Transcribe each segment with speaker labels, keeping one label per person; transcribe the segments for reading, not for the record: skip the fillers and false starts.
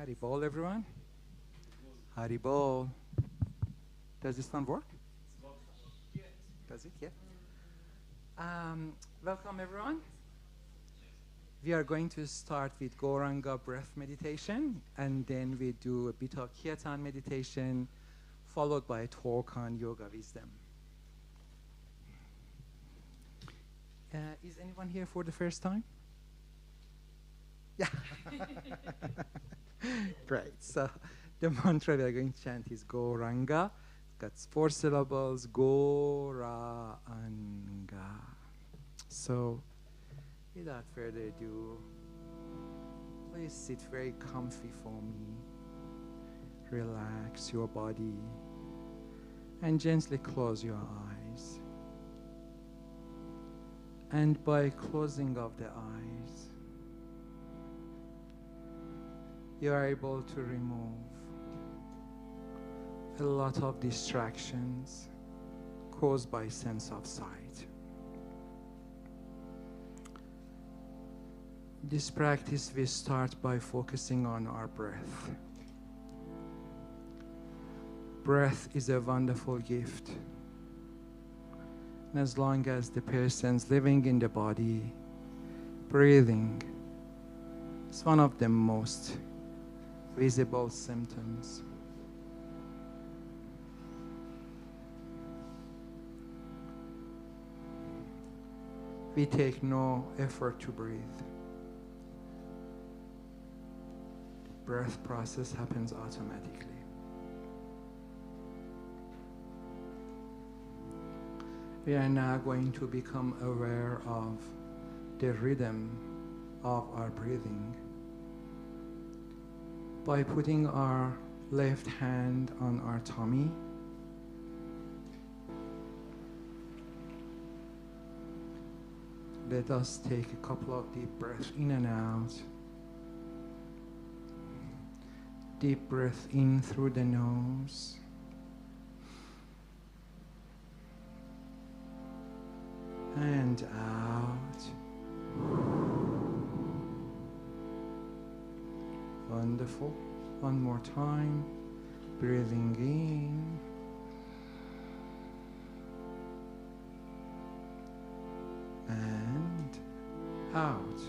Speaker 1: Haribol, everyone. Haribol. Does this one work? Does it? Yeah. Welcome, everyone. We are going to start with Gauranga breath meditation, and then we do a bit of Kirtan meditation, followed by a talk on yoga wisdom. Is anyone here for the first time? Yeah. Great. So the mantra we are going to chant is Gauranga. It's got 4 syllables. Gauranga. So without further ado, please sit very comfy for me. Relax your body and gently close your eyes. And by closing of the eyes, you are able to remove a lot of distractions caused by sense of sight. This practice we start by focusing on our breath. Breath is a wonderful gift. And as long as the person's living in the body, breathing is one of the most visible symptoms. We take no effort to breathe. The breath process happens automatically. We are now going to become aware of the rhythm of our breathing by putting our left hand on our tummy. Let us take a couple of deep breaths in and out. Deep breath in through the nose. And out. Wonderful. One more time. Breathing in. And out.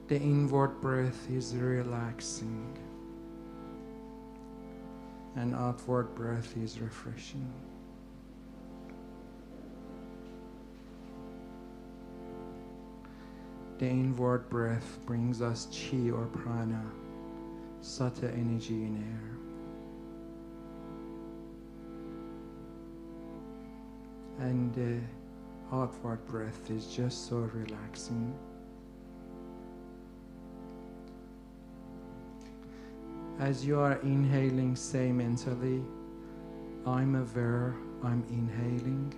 Speaker 1: The inward breath is relaxing. And outward breath is refreshing. The inward breath brings us chi or prana, sata energy in air. And the outward breath is just so relaxing. As you are inhaling, say mentally, I'm aware I'm inhaling.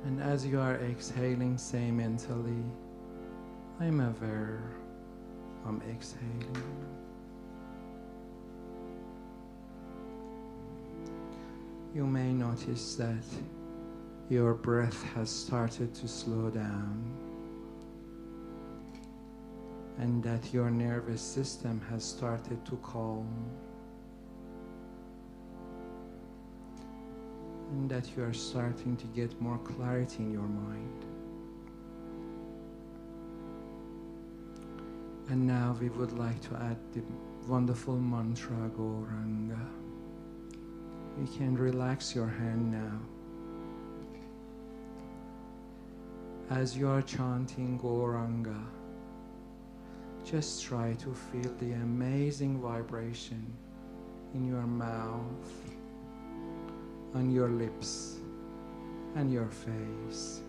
Speaker 1: And as you are exhaling, say mentally, I'm aware I'm exhaling. You may notice that your breath has started to slow down, and that your nervous system has started to calm, and that you are starting to get more clarity in your mind. And now we would like to add the wonderful mantra Gauranga. You can relax your hand now. As you are chanting Gauranga, just try to feel the amazing vibration in your mouth, on your lips, and your face.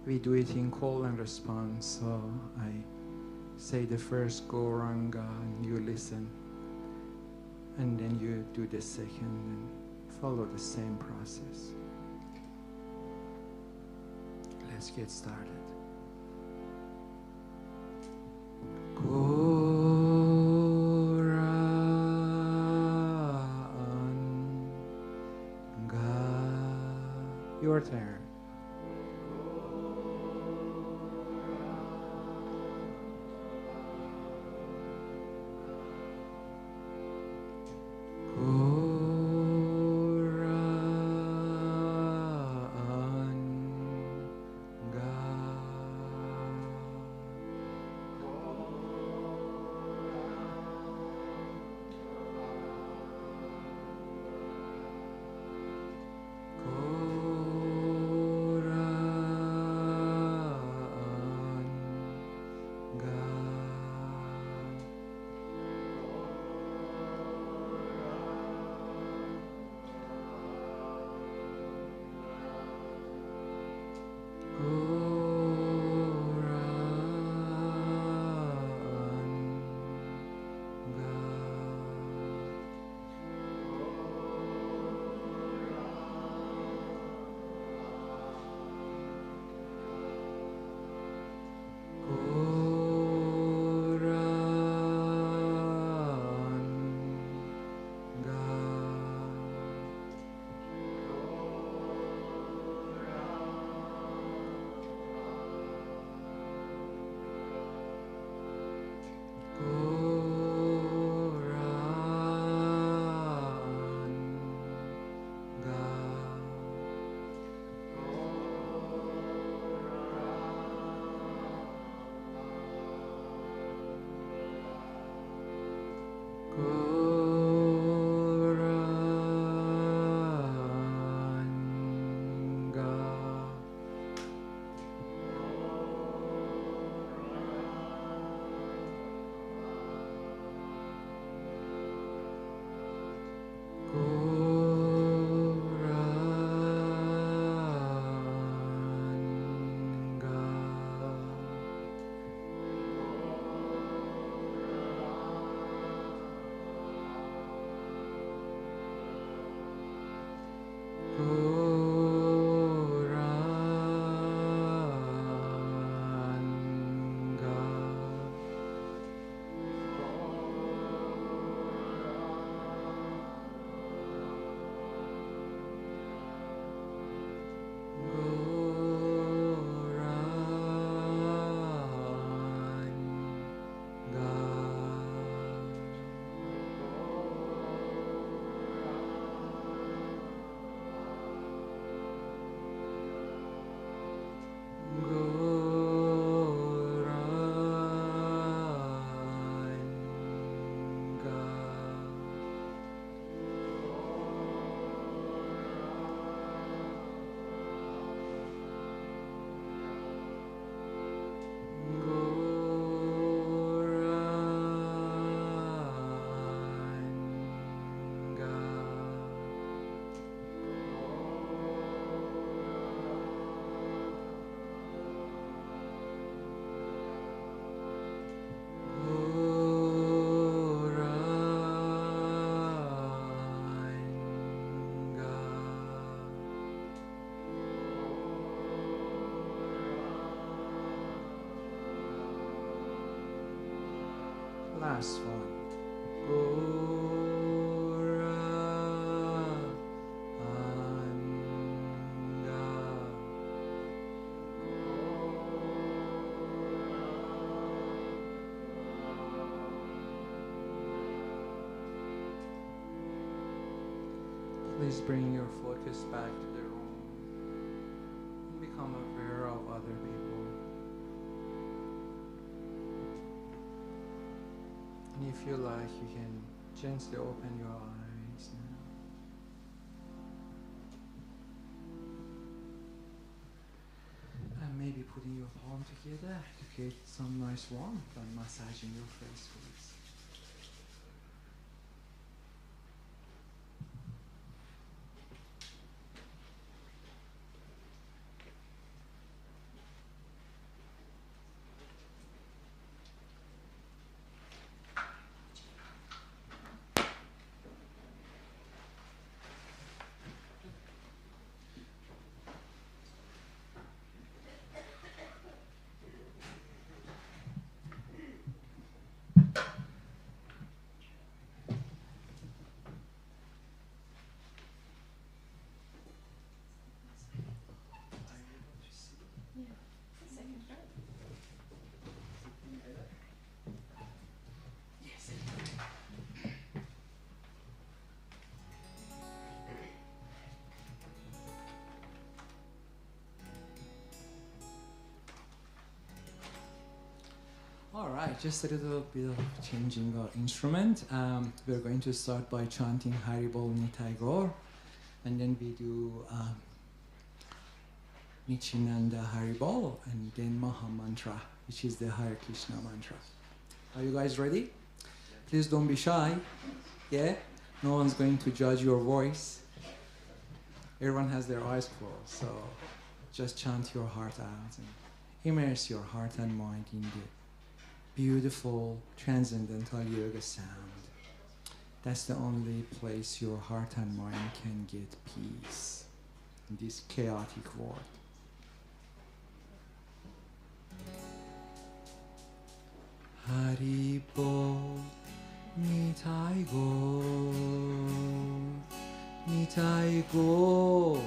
Speaker 1: We do it in call and response, so I say the first Gauranga and you listen, and then you do the second and follow the same process. Let's get started. You your turn. Last one. Please bring your focus back to the room and become aware of other people. And if you like, you can gently open your eyes now. And maybe putting your palm together to create some nice warmth and massaging your face, please. All right, just a little bit of changing our instrument. We're going to start by chanting Haribol Nitai Gaur, and then we do Nichinanda Haribol, and then Maha Mantra, which is the Hare Krishna mantra. Are you guys ready? Please don't be shy. Yeah? No one's going to judge your voice. Everyone has their eyes closed, so just chant your heart out and immerse your heart and mind in the beautiful transcendental yoga sound. That's the only place your heart and mind can get peace in this chaotic world. Haribol Nitai Gaur, Nitai Gaur,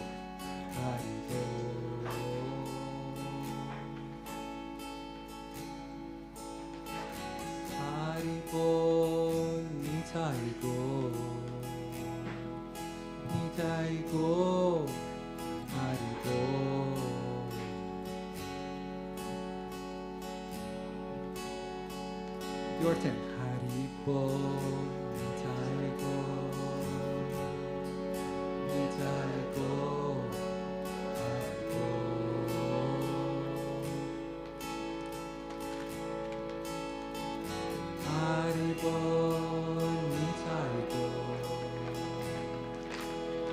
Speaker 1: Haribol. Haribol Nitai Gaur, Nitai Gaur, Haribol. Your turn. Haribol Nitai Gaur, Nitai Gaur, Haribol. Haribol Nitai Gaur,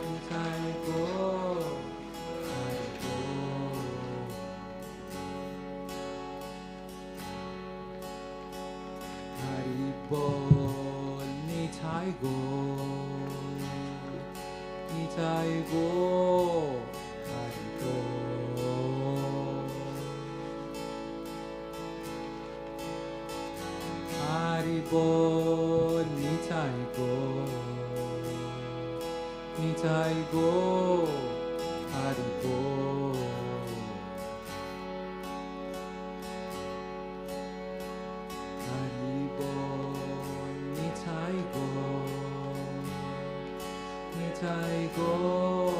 Speaker 1: Nitai Gaur, Haribol. Haribol Nitai Gaur, Nitai Gaur, Haribol. Haribol Nitai Gaur, Nitai Gaur, Haribol. Haribol Nitai Gaur, Nitai Gaur, Haribol. Haribol Nitai Gaur, Nitai Gaur,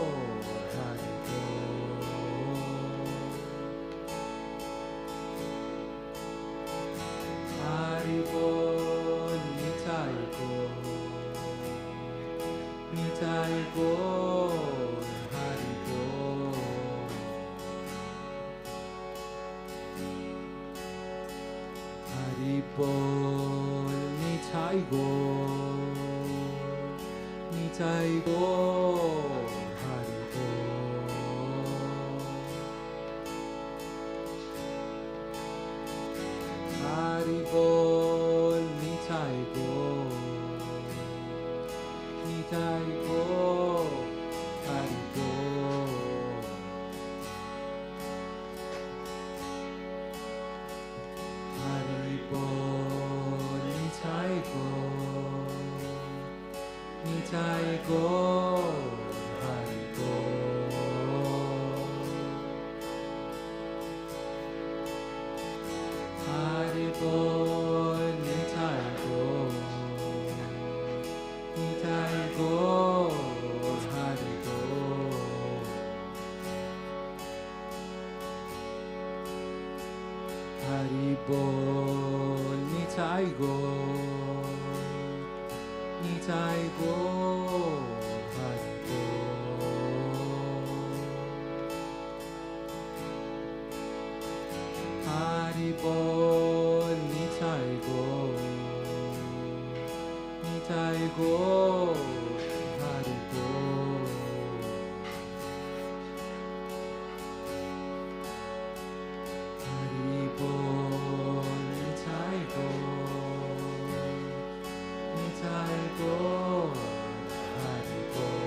Speaker 1: Haribol. Haribol Nitai Gaur, Nitai Gaur, Haribol. Haribol Nitai Gaur, Nitai Gaur, Haribol. Haribol Nitai Gaur, Nitai Gaur, Haribol. Haribol Nitai Gaur, Nitai Gaur, Haribol. Haribol Nitai Gaur, Nitai Gaur, Haribol. Haribol Nitai Gaur, Nitai Gaur, Haribol. Haribol Nitai Gaur, Nitai Gaur, Haribol.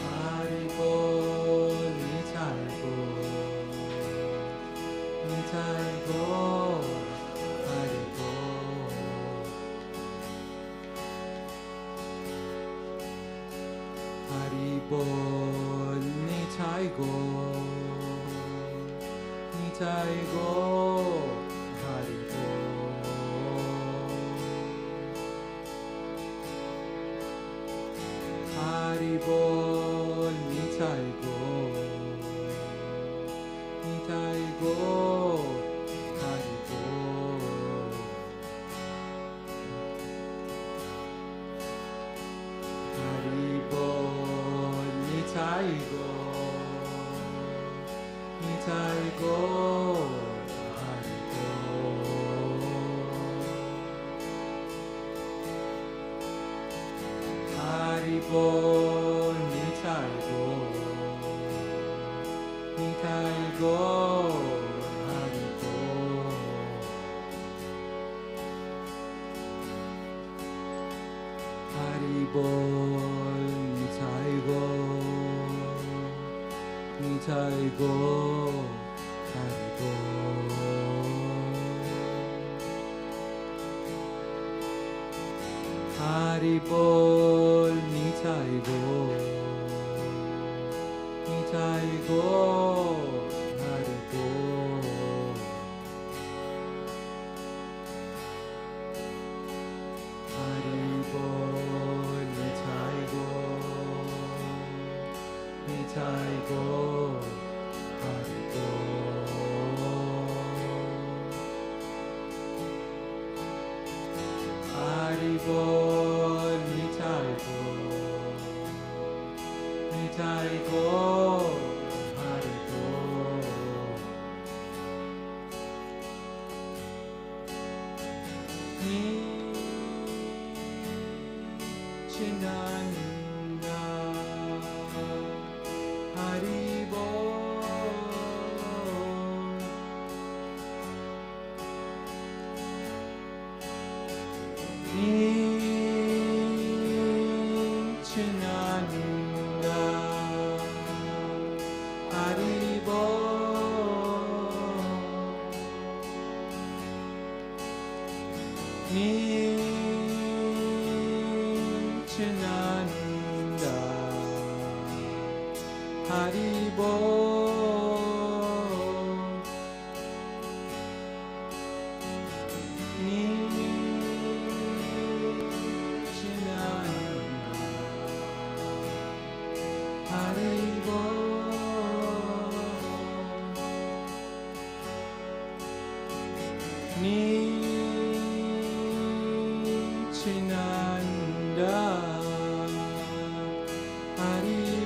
Speaker 1: Haribol Nitai Gaur, Nitai Gaur, Haribol. Haribol Nitai Gaur, Nitai Gaur, Haribol. Haribol Nitai Gaur, go, Hari go. Hari bol, Nitai go, Nitai go, Hari go. Hari bol, Nitai go, Nitai go, Hari go. Hari bol, Nitai go, Nitai go, Hari go. Hari bol, Nitai go, Nitai go, Hari go. Hari bol, Nitai go, Nitai go, Hari go. Chinanda, Hari bol. Chinanda, Hari bol. Chinanda, Hari bol. Hari bol. Chinanda, Hari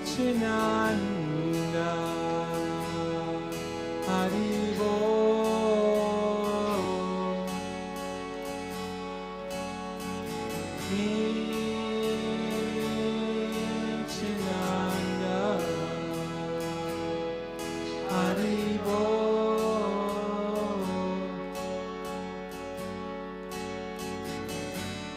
Speaker 1: Chinanda, Hari bol. Chinanda, Hari bol.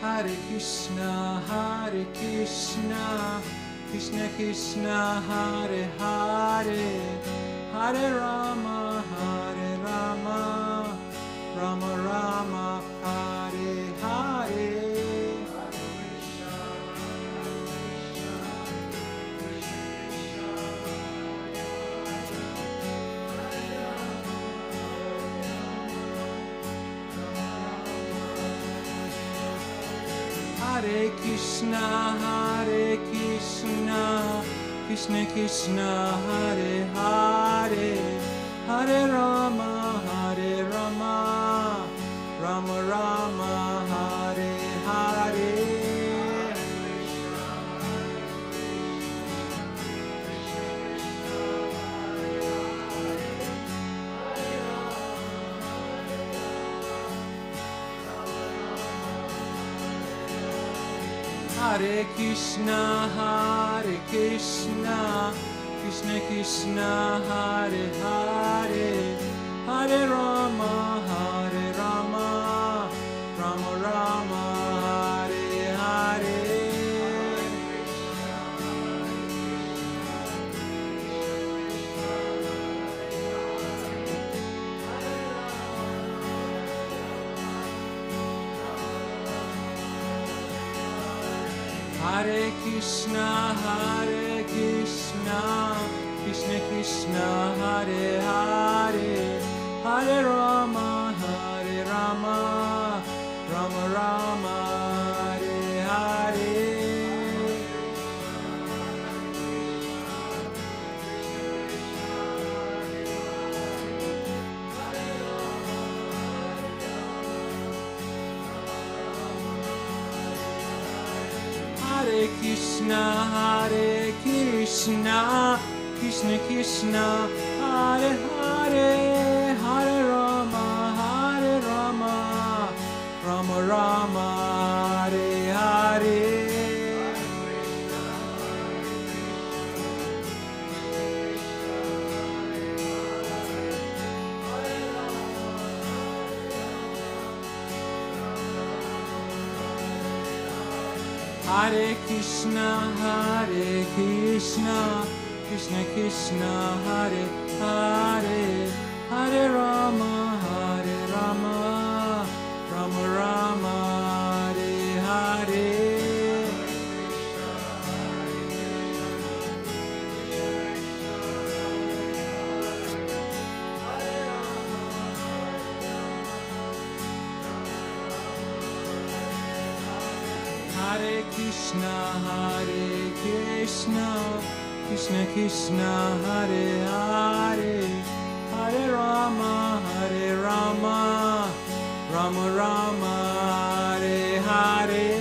Speaker 1: Hare Krishna, Hare Krishna, Krishna Krishna, Hare Hare, Hare Rama, Hare Rama, Rama Rama, Hare Hare. Hare Krishna, Hare Krishna, Krishna Krishna, Hare Hare, Hare Rama, Hare Rama, Rama Rama, Hare Hare. Hare Krishna, Hare Krishna, Krishna Krishna, Hare Hare, Hare Rama, Hare Rama, Rama Rama, Hare Hare. Hare Krishna, Hare Krishna, Krishna Krishna, Hare Hare, Hare Rama, Hare Rama, Rama Rama, Hare Hare Krishna, Krishna Krishna, Hare Hare, Hare Rama, Rama Rama, Hare Hare. Hare Krishna, Krishna Krishna, Hare Hare, Hare Rama, Rama Rama, Hare Hare. Hare Krishna, Krishna Krishna, Hare Hare, Hare Rama, Rama Rama, Hare Hare.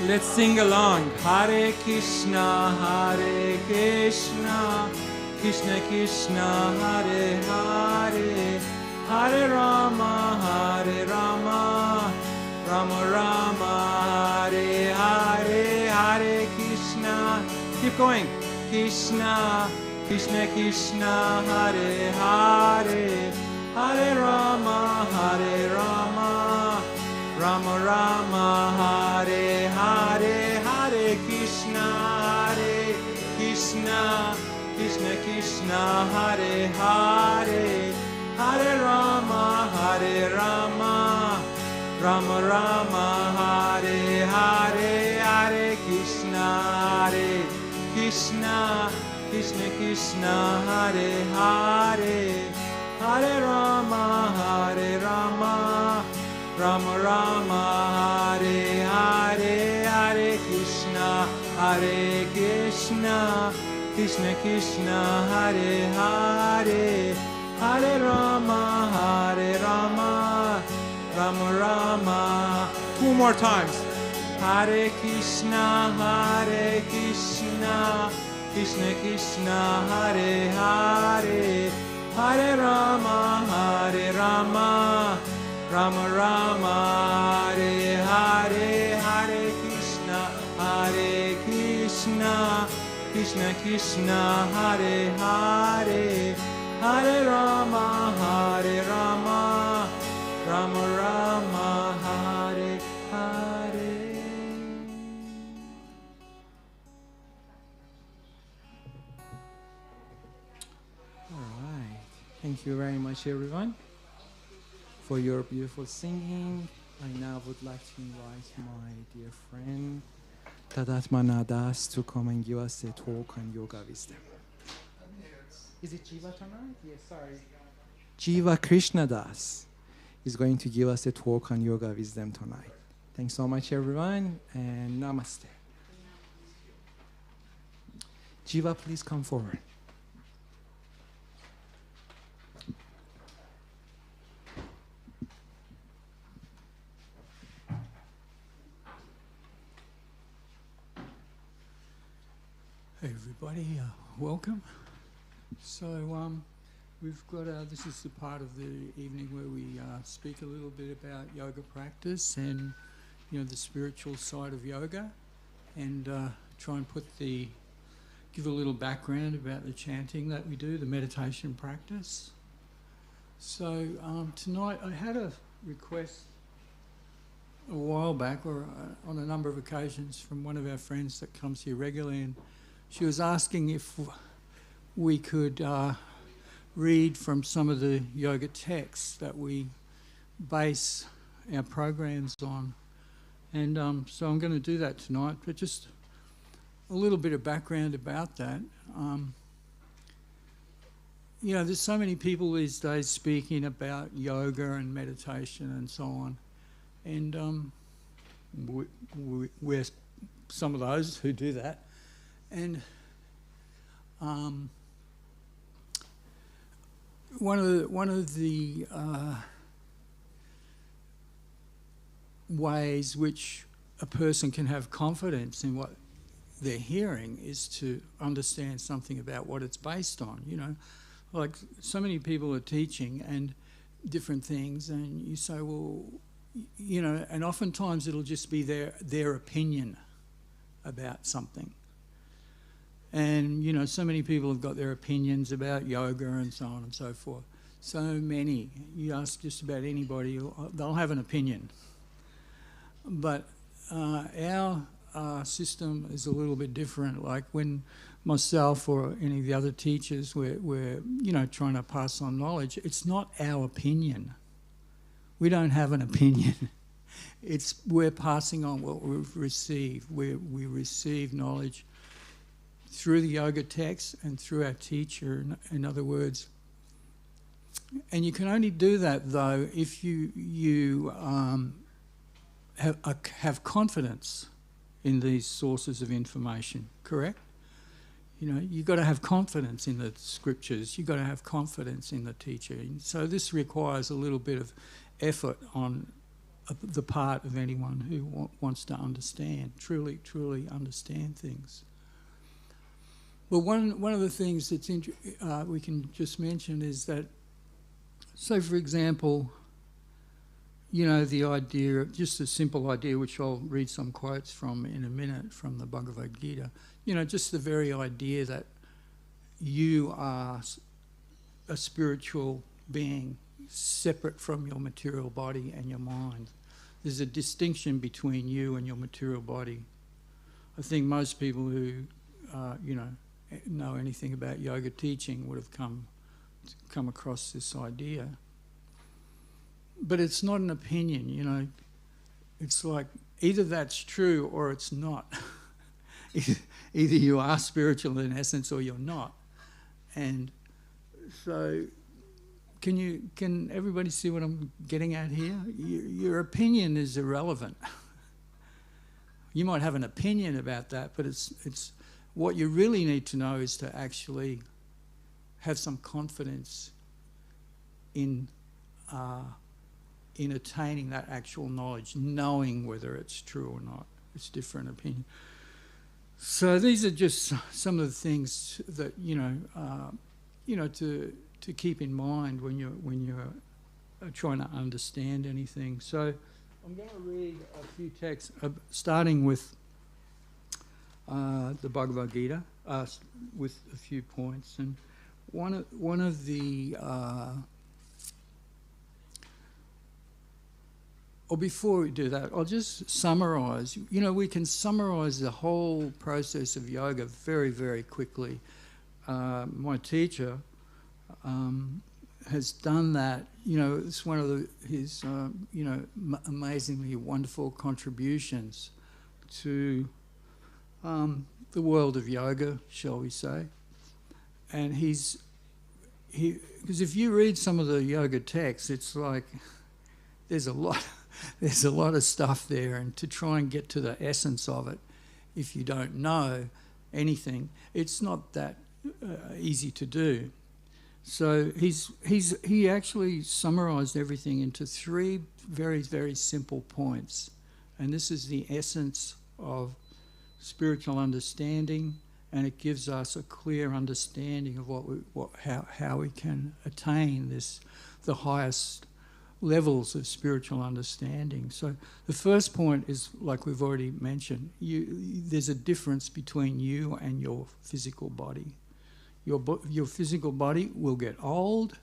Speaker 1: Let's sing along. Hare Krishna, Krishna Krishna, Hare Hare, Hare Rama, Rama Rama, Hare Hare, Hare Krishna. Keep going. Krishna, Krishna Krishna, Hare Hare, Hare Rama, Rama Rama, Hare Hare, Hare Krishna, Krishna Krishna, Hare Hare, Hare Rama, Rama Rama, Hare Hare, Hare Krishna, Krishna Krishna, Hare Hare, Hare Rama, Rama Rama, Hare Hare, Hare Krishna, Krishna Krishna, Hare Hare, Hare Rama, Rama Rama. Two more times. Hare Krishna, Krishna Krishna, Hare Hare, Hare Rama, Rama Rama, Hare Hare, Hare Krishna, Krishna Krishna, Hare Hare, Hare Rama, Rama Rama, Hare Hare. All right. Thank you very much, everyone, for your beautiful singing. I now would like to invite my dear friend Tadatmana Das to come and give us a talk on yoga wisdom. Is it Jiva tonight? Yes, sorry. Jiva Krishna Das is going to give us a talk on yoga wisdom tonight. Thanks so much, everyone, and namaste. Jiva, please come forward.
Speaker 2: Hey everybody, welcome. So we've got, this is the part of the evening where we speak a little bit about yoga practice and, you know, the spiritual side of yoga, and try and give a little background about the chanting that we do, the meditation practice. So tonight I had a request a while back, or on a number of occasions, from one of our friends that comes here regularly, and she was asking if we could read from some of the yoga texts that we base our programs on. And so I'm going to do that tonight, but just a little bit of background about that. You know, there's so many people these days speaking about yoga and meditation and so on. And we're some of those who do that. And one of the ways which a person can have confidence in what they're hearing is to understand something about what it's based on. You know, like so many people are teaching and different things, and you say, well, you know, and oftentimes it'll just be their opinion about something. And, you know, so many people have got their opinions about yoga and so on and so forth. So many. You ask just about anybody, they'll have an opinion. But our system is a little bit different. Like when myself or any of the other teachers, we're you know, trying to pass on knowledge, it's not our opinion. We don't have an opinion. We're passing on what we've received. We receive knowledge through the yoga text and through our teacher, in other words. And you can only do that, though, if you have confidence in these sources of information, correct? You know, you've got to have confidence in the scriptures. You've got to have confidence in the teacher. And so this requires a little bit of effort on the part of anyone who wants to understand, truly understand things. Well, one of the things that's we can just mention is that, so for example, you know, the idea, just a simple idea, which I'll read some quotes from in a minute from the Bhagavad-gita, you know, just the very idea that you are a spiritual being separate from your material body and your mind. There's a distinction between you and your material body. I think most people who, you know anything about yoga teaching would have come across this idea. But it's not an opinion, you know. It's like either that's true or it's not. Either you are spiritual in essence or you're not. And so can everybody see what I'm getting at here? Your opinion is irrelevant. You might have an opinion about that, but it's what you really need to know is to actually have some confidence in attaining that actual knowledge, knowing whether it's true or not. It's different opinion. So these are just some of the things that you know to keep in mind when you're trying to understand anything. So I'm going to read a few texts, starting with the Bhagavad-gita, with a few points, and one of the or before we do that, I'll just summarise. You know, we can summarise the whole process of yoga very, very quickly. My teacher has done that. You know, it's one of his amazingly wonderful contributions to the world of yoga, shall we say. And because if you read some of the yoga texts, it's like there's a lot of stuff there, and to try and get to the essence of it, if you don't know anything, it's not that easy to do. So he actually summarised everything into 3 very, very simple points, and this is the essence of spiritual understanding, and it gives us a clear understanding of how we can attain the highest levels of spiritual understanding. So the first point is, like we've already mentioned, there's a difference between you and your physical body. Your physical body will get old,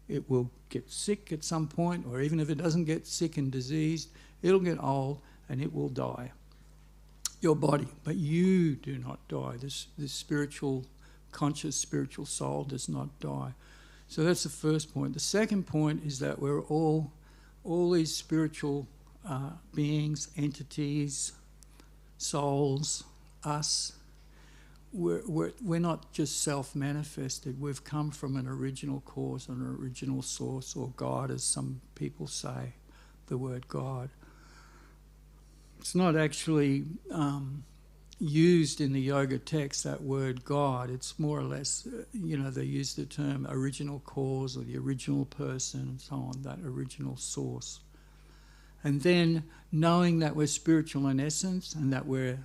Speaker 2: it will get sick at some point, or even if it doesn't get sick and diseased, it'll get old and it will die. Your body, but you do not die. This spiritual, conscious spiritual soul does not die. So that's the first point. The second point is that we're all these spiritual beings, entities, souls, us. We're not just self-manifested. We've come from an original cause, an original source, or God, as some people say, the word God. It's not actually, used in the yoga text, that word God, it's more or less, they use the term original cause or the original person and so on, that original source. And then knowing that we're spiritual in essence and that we're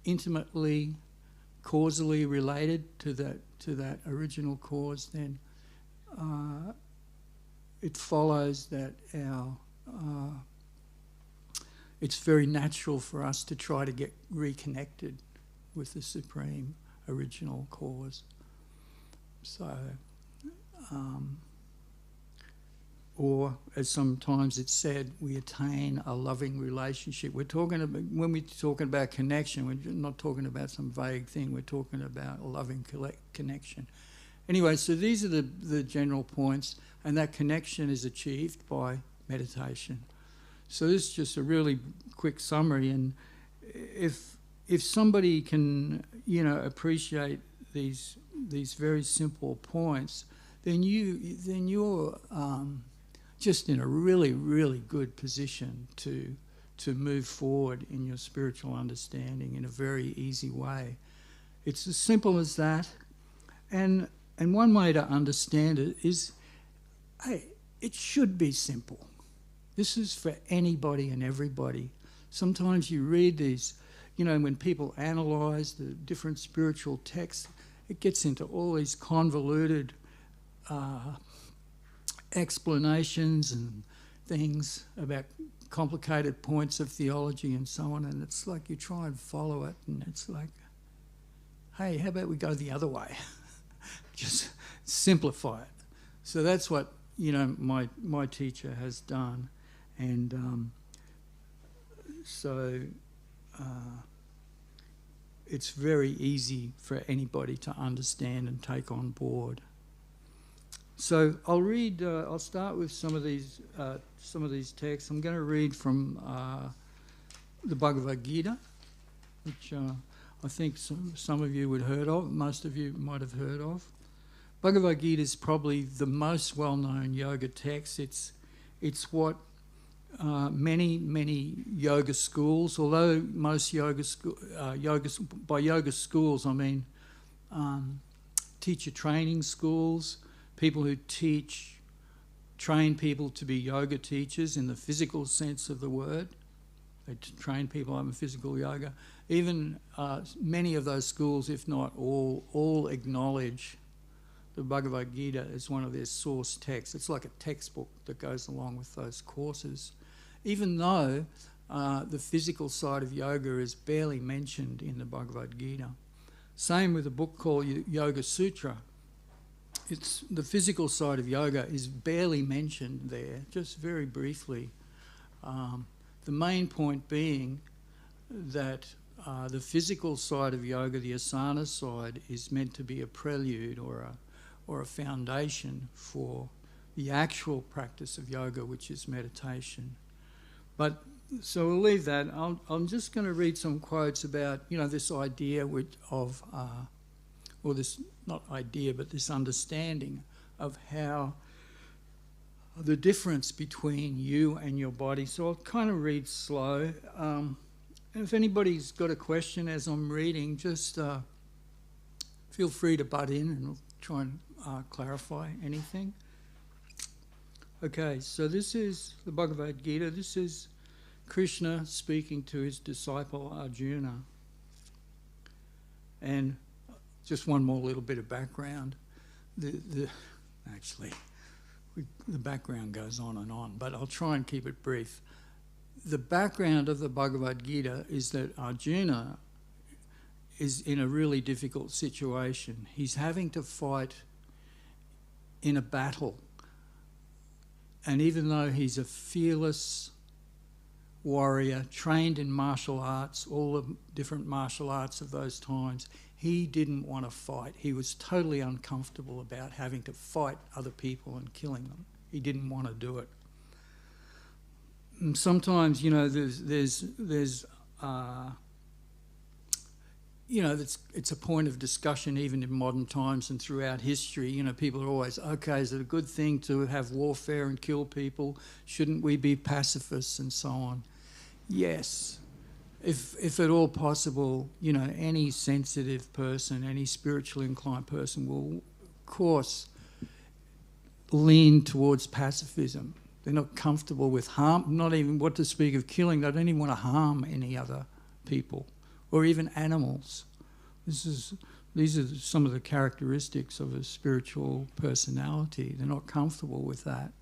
Speaker 2: intimately, causally related to that original cause, then it follows that it's very natural for us to try to get reconnected with the supreme original cause. So, or as sometimes it's said, we attain a loving relationship. When we're talking about connection, we're not talking about some vague thing. We're talking about a loving connection. Anyway, so these are the general points, and that connection is achieved by meditation. So this is just a really quick summary, and if somebody can, appreciate these very simple points, then you're just in a really, really good position to move forward in your spiritual understanding in a very easy way. It's as simple as that, and one way to understand it is, hey, it should be simple. This is for anybody and everybody. Sometimes you read these, when people analyse the different spiritual texts, it gets into all these convoluted explanations and things about complicated points of theology and so on, and it's like you try and follow it, and it's like, hey, how about we go the other way? Just simplify it. So that's what, my teacher has done. And so it's very easy for anybody to understand and take on board. So I'll start with some of these texts. I'm going to read from the Bhagavad-gita, which I think some of you would have heard of, most of you might have heard of. Bhagavad-gita is probably the most well-known yoga text. It's what many yoga schools, although most by yoga schools I mean teacher training schools, people who train people to be yoga teachers in the physical sense of the word. They train people up in physical yoga. Even many of those schools, if not all acknowledge the Bhagavad-gita as one of their source texts. It's like a textbook that goes along with those courses. Even though the physical side of yoga is barely mentioned in the Bhagavad-gita. Same with a book called Yoga Sutra. It's the physical side of yoga is barely mentioned there, just very briefly. The main point being that the physical side of yoga, the asana side, is meant to be a prelude or a foundation for the actual practice of yoga, which is meditation. But so we'll leave that. I'm just going to read some quotes about this idea of or this not idea but this understanding of how the difference between you and your body. So I'll kind of read slow. And if anybody's got a question as I'm reading, just feel free to butt in and I'll try and clarify anything. Okay, so this is the Bhagavad-gita. This is Krishna speaking to his disciple Arjuna. And just one more little bit of background. The background goes on, but I'll try and keep it brief. The background of the Bhagavad-gita is that Arjuna is in a really difficult situation. He's having to fight in a battle. And even though he's a fearless warrior, trained in martial arts, all the different martial arts of those times, he didn't want to fight. He was totally uncomfortable about having to fight other people and killing them. He didn't want to do it. And sometimes, it's a point of discussion even in modern times and throughout history. People are always, okay, is it a good thing to have warfare and kill people? Shouldn't we be pacifists and so on? Yes, if at all possible, any sensitive person, any spiritually inclined person will, of course, lean towards pacifism. They're not comfortable with harm, not even what to speak of killing. They don't even want to harm any other people or even animals. These are some of the characteristics of a spiritual personality. They're not comfortable with that.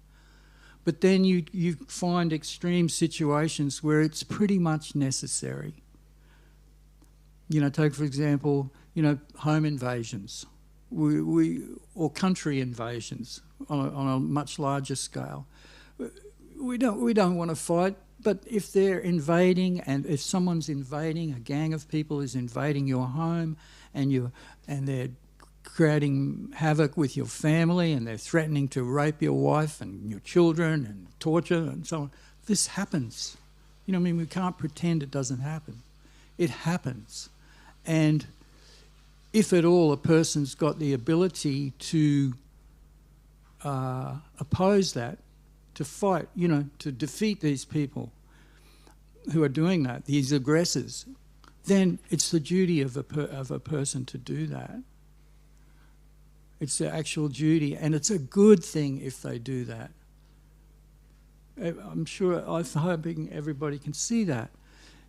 Speaker 2: But then you find extreme situations where it's pretty much necessary. Take for example, home invasions, or country invasions on a much larger scale. We don't want to fight, but if they're invading, and if someone's invading, a gang of people is invading your home, and they're creating havoc with your family, and they're threatening to rape your wife and your children and torture and so on. This happens. We can't pretend it doesn't happen. It happens. And if at all a person's got the ability to oppose that, to fight, to defeat these people who are doing that, these aggressors, then it's the duty of a person to do that. It's their actual duty, and it's a good thing if they do that. I'm hoping everybody can see that.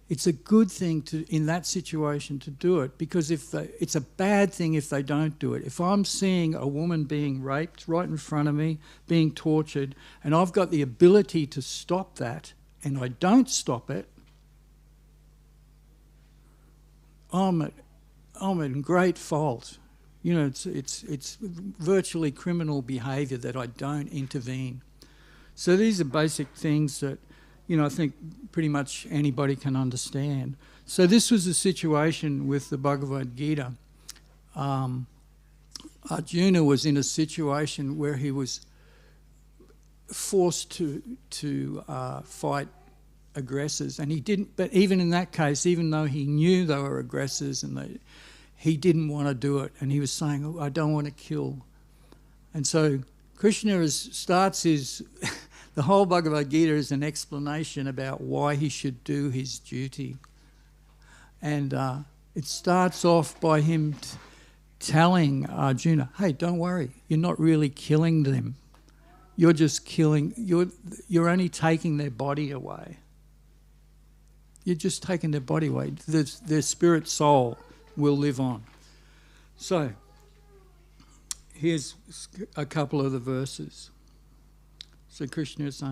Speaker 2: It's a good thing in that situation to do it, because it's a bad thing if they don't do it. If I'm seeing a woman being raped right in front of me, being tortured, and I've got the ability to stop that, and I don't stop it, I'm in great fault. It's virtually criminal behaviour that I don't intervene. So these are basic things that, I think pretty much anybody can understand. So this was the situation with the Bhagavad-gita. Arjuna was in a situation where he was forced to fight aggressors, and he didn't. But even in that case, even though he knew they were aggressors, and he didn't want to do it, and he was saying, "Oh, I don't want to kill." And so Krishna starts his the whole Bhagavad-gita is an explanation about why he should do his duty, and it starts off by him telling Arjuna, "Hey, don't worry, you're not really killing them. You're just killing. You're only taking their body away. You're just taking their body away. Their spirit soul will live on." So here's a couple of the verses. So Krishna is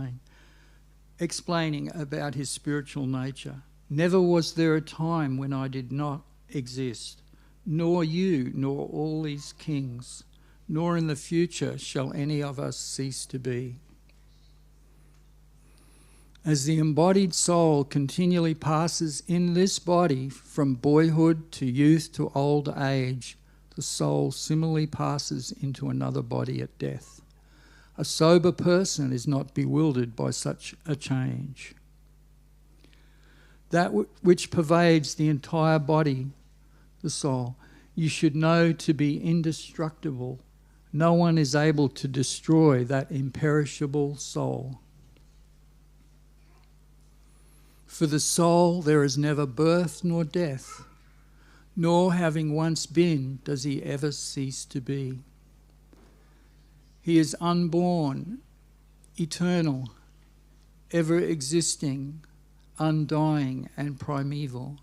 Speaker 2: explaining about his spiritual nature. "Never was there a time when I did not exist, nor you, nor all these kings, nor in the future shall any of us cease to be. As the embodied soul continually passes in this body from boyhood to youth to old age, the soul similarly passes into another body at death. A sober person is not bewildered by such a change. That which pervades the entire body, the soul, you should know to be indestructible. No one is able to destroy that imperishable soul. For the soul there is never birth nor death, nor having once been does he ever cease to be. He is unborn, eternal, ever existing, undying and primeval.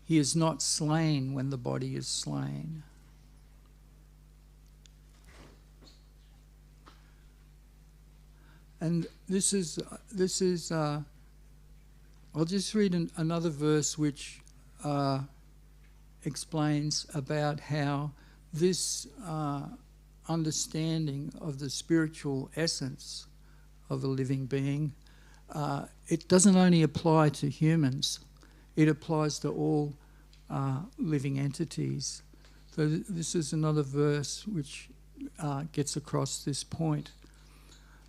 Speaker 2: He is not slain when the body is slain. And this is I'll just read another verse which explains about how this understanding of the spiritual essence of a living being, it doesn't only apply to humans, it applies to all living entities. So this is another verse which gets across this point.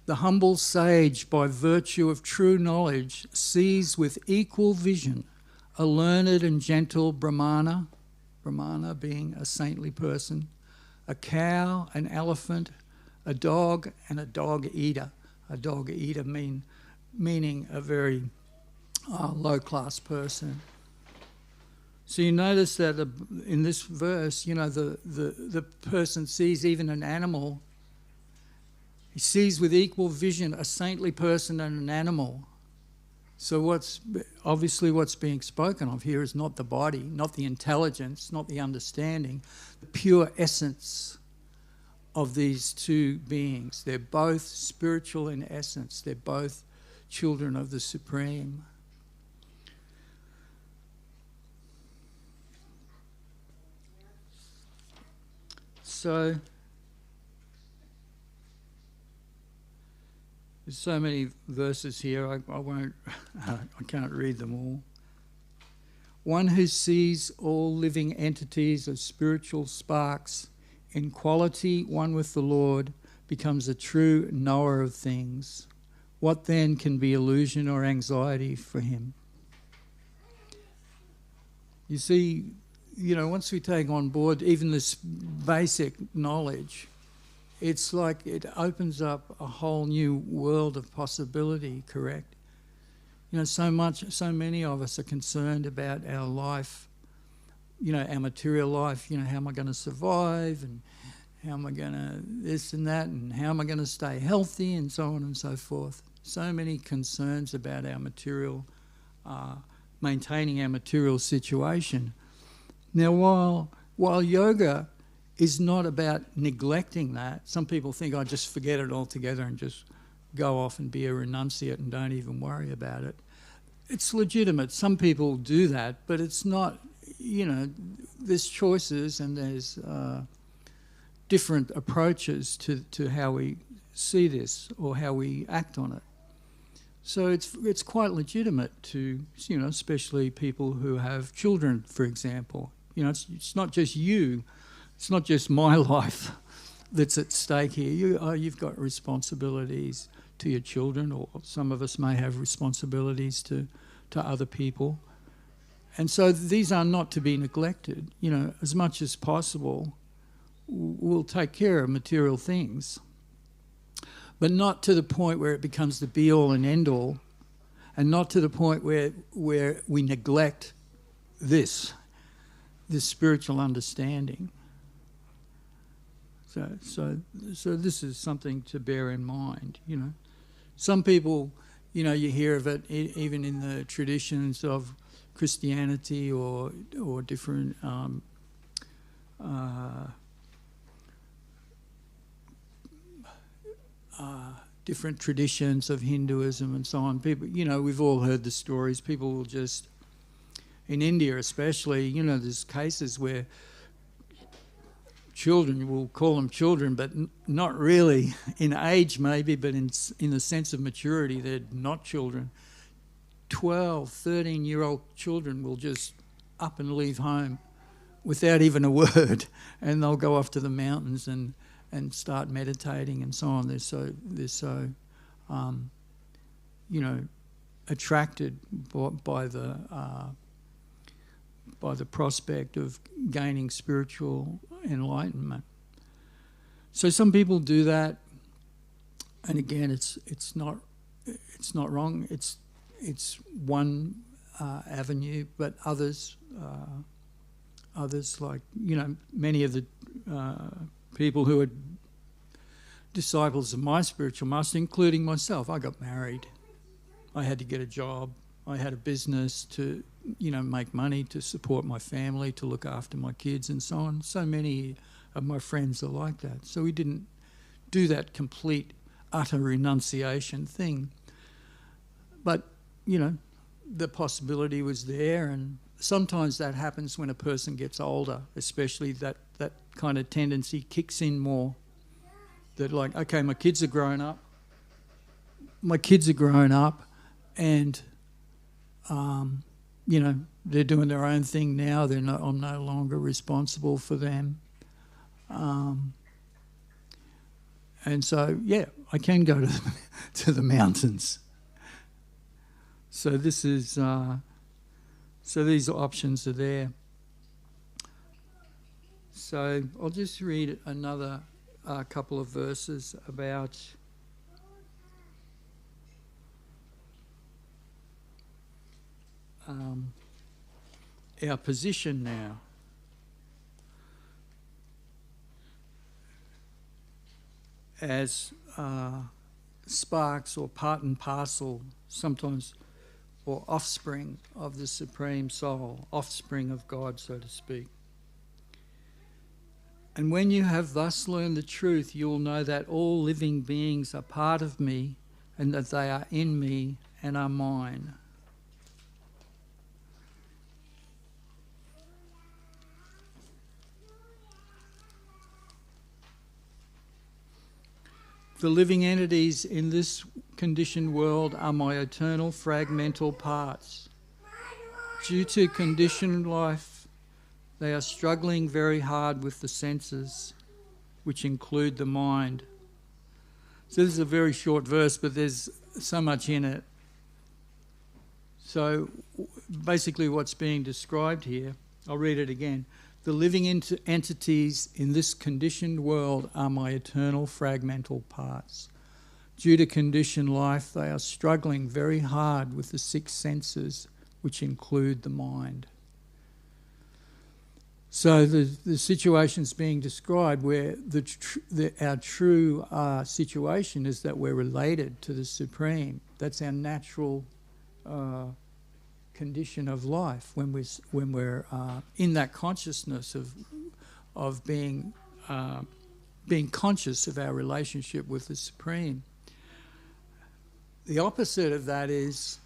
Speaker 2: The humble sage, by virtue of true knowledge, sees with equal vision a learned and gentle Brahmana, Brahmana being a saintly person, a cow, an elephant, a dog, and a dog eater. A dog eater meaning a very low-class person. So you notice that in this verse, you know, the person sees even an animal. He sees with equal vision a saintly person and an animal. So what's being spoken of here is not the body, not the intelligence, not the understanding, the pure essence of these two beings. They're both spiritual in essence. They're both children of the Supreme. So there's so many verses here, I won't, I can't read them all. One who sees all living entities as spiritual sparks in quality, one with the Lord, becomes a true knower of things. What then can be illusion or anxiety for him? You see, you know, once we take on board even this basic knowledge, it's like it opens up a whole new world of possibility, correct? You know, so many of us are concerned about our life, you know, our material life, you know, how am I going to survive and how am I going to this and that and how am I going to stay healthy and so on and so forth. So many concerns about our material, maintaining our material situation. Now, while yoga is not about neglecting that, some people think, just forget it altogether and just go off and be a renunciate and don't even worry about it. It's legitimate. Some people do that, but it's not, you know, there's choices and there's different approaches to how we see this or how we act on it. So it's quite legitimate to, you know, especially people who have children, for example. You know, it's not just you, it's not just my life that's at stake here. You've got responsibilities to your children, or some of us may have responsibilities to other people. And so these are not to be neglected. You know, as much as possible, we'll take care of material things, but not to the point where it becomes the be-all and end-all, and not to the point where we neglect this spiritual understanding. So this is something to bear in mind, you know. Some people, you know, you hear of it even in the traditions of Christianity or different different traditions of Hinduism and so on. People, you know, we've all heard the stories. People will just, in India especially, you know, there's cases where children, we'll call them children, but not really in age maybe, but in the sense of maturity, they're not children. 12, 13-year-old children will just up and leave home without even a word, and they'll go off to the mountains and start meditating and so on. They're so you know, attracted by the prospect of gaining spiritual enlightenment. So some people do that, and again, it's not wrong. It's one avenue, but others like, you know, many of the people who are disciples of my spiritual master, including myself. I got married. I had to get a job. I had a business to, you know, make money to support my family, to look after my kids and so on. So many of my friends are like that. So we didn't do that complete, utter renunciation thing. But, you know, the possibility was there, and sometimes that happens when a person gets older, especially that kind of tendency kicks in more. That like, okay, my kids are grown up, and you know, they're doing their own thing now. I'm no longer responsible for them, and so yeah, I can go to the mountains. So this is so these options are there. So I'll just read another couple of verses about our position now. As sparks or part and parcel, sometimes, or offspring of the Supreme Soul, offspring of God, so to speak. And when you have thus learned the truth, you will know that all living beings are part of me and that they are in me and are mine. The living entities in this conditioned world are my eternal fragmental parts. Due to conditioned life, they are struggling very hard with the senses, which include the mind. So this is a very short verse, but there's so much in it. So basically what's being described here, I'll read it again. The living entities in this conditioned world are my eternal fragmental parts. Due to conditioned life, they are struggling very hard with the six senses, which include the mind. So the situation's being described where our true situation is that we're related to the Supreme. That's our natural condition of life when we're in that consciousness of being conscious of our relationship with the Supreme. The opposite of that is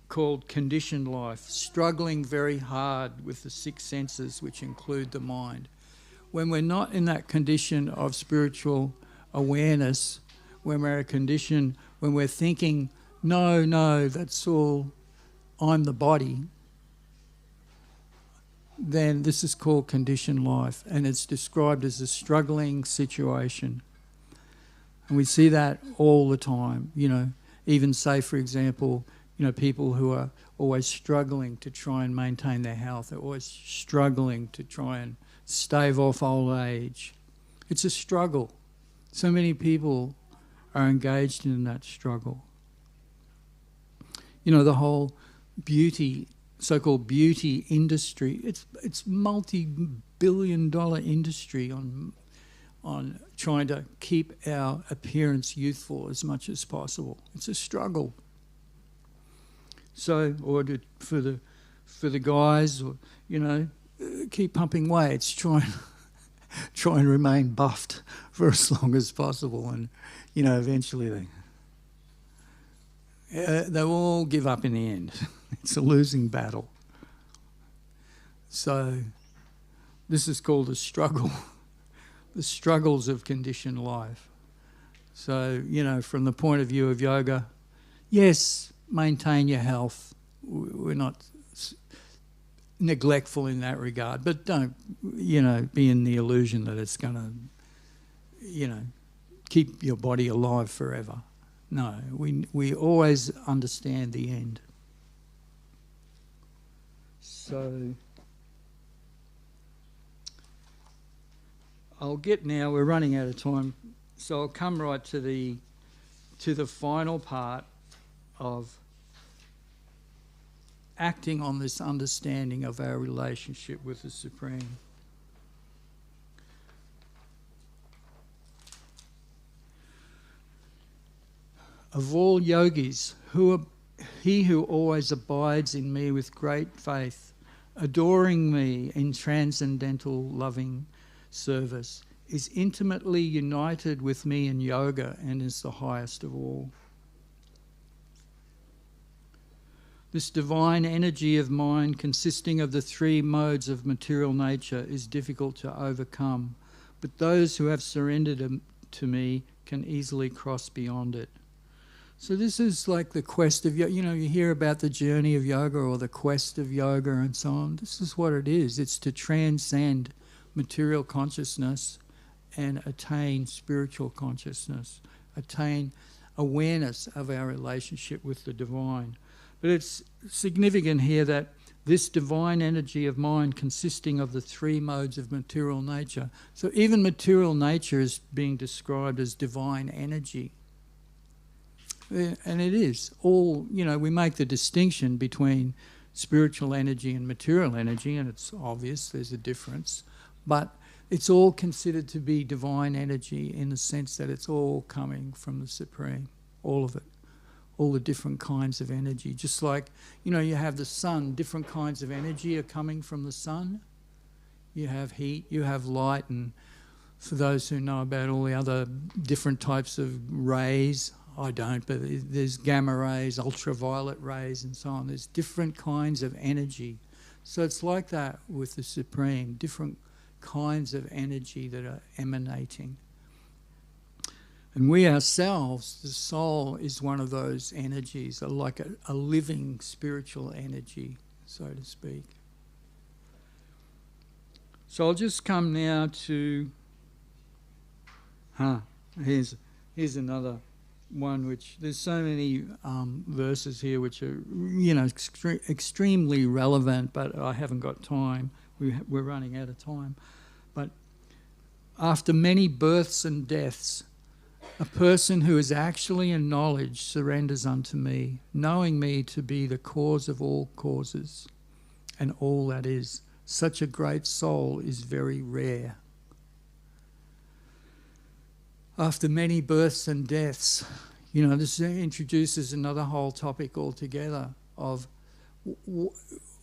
Speaker 2: called conditioned life, struggling very hard with the six senses, which include the mind. When we're not in that condition of spiritual awareness, when we're when we're thinking, no, that's all, I'm the body, then this is called conditioned life, and it's described as a struggling situation. And we see that all the time, even say, for example, people who are always struggling to try and maintain their health, they're always struggling to try and stave off old age. It's a struggle. So many people are engaged in that struggle. The whole beauty, so-called beauty industry, it's multi-billion-dollar industry on trying to keep our appearance youthful as much as possible. It's a struggle. So, for the guys, keep pumping weights, try and remain buffed for as long as possible, and eventually they all give up in the end. It's a losing battle. So, this is called a struggle, the struggles of conditioned life. So, from the point of view of yoga, yes, maintain your health. We're not neglectful in that regard, but don't, be in the illusion that it's going to, keep your body alive forever. No, we always understand the end. So we're running out of time, so I'll come right to the final part of acting on this understanding of our relationship with the Supreme. Of all yogis, he who always abides in me with great faith, adoring me in transcendental loving service, is intimately united with me in yoga and is the highest of all. This divine energy of mind, consisting of the three modes of material nature, is difficult to overcome, but those who have surrendered to me can easily cross beyond it. So this is like the quest of, you hear about the journey of yoga or the quest of yoga and so on. This is what it is. It's to transcend material consciousness and attain spiritual consciousness, attain awareness of our relationship with the divine. But it's significant here that this divine energy of mind consisting of the three modes of material nature. So even material nature is being described as divine energy. And it is all, we make the distinction between spiritual energy and material energy, and it's obvious there's a difference, but it's all considered to be divine energy in the sense that it's all coming from the Supreme, all of it, all the different kinds of energy. Just like, you know, you have the sun, different kinds of energy are coming from the sun. You have heat, you have light, and for those who know about all the other different types of rays, I don't, but there's gamma rays, ultraviolet rays, and so on. There's different kinds of energy. So it's like that with the Supreme, different kinds of energy that are emanating. And we ourselves, the soul, is one of those energies, like a living spiritual energy, so to speak. So I'll just come now to, here's another one, which there's so many verses here which are, you know, extremely relevant, but I haven't got time. We're running out of time. But after many births and deaths, a person who is actually in knowledge surrenders unto me, knowing me to be the cause of all causes and all that is. Such a great soul is very rare. After many births and deaths, you know, this introduces another whole topic altogether of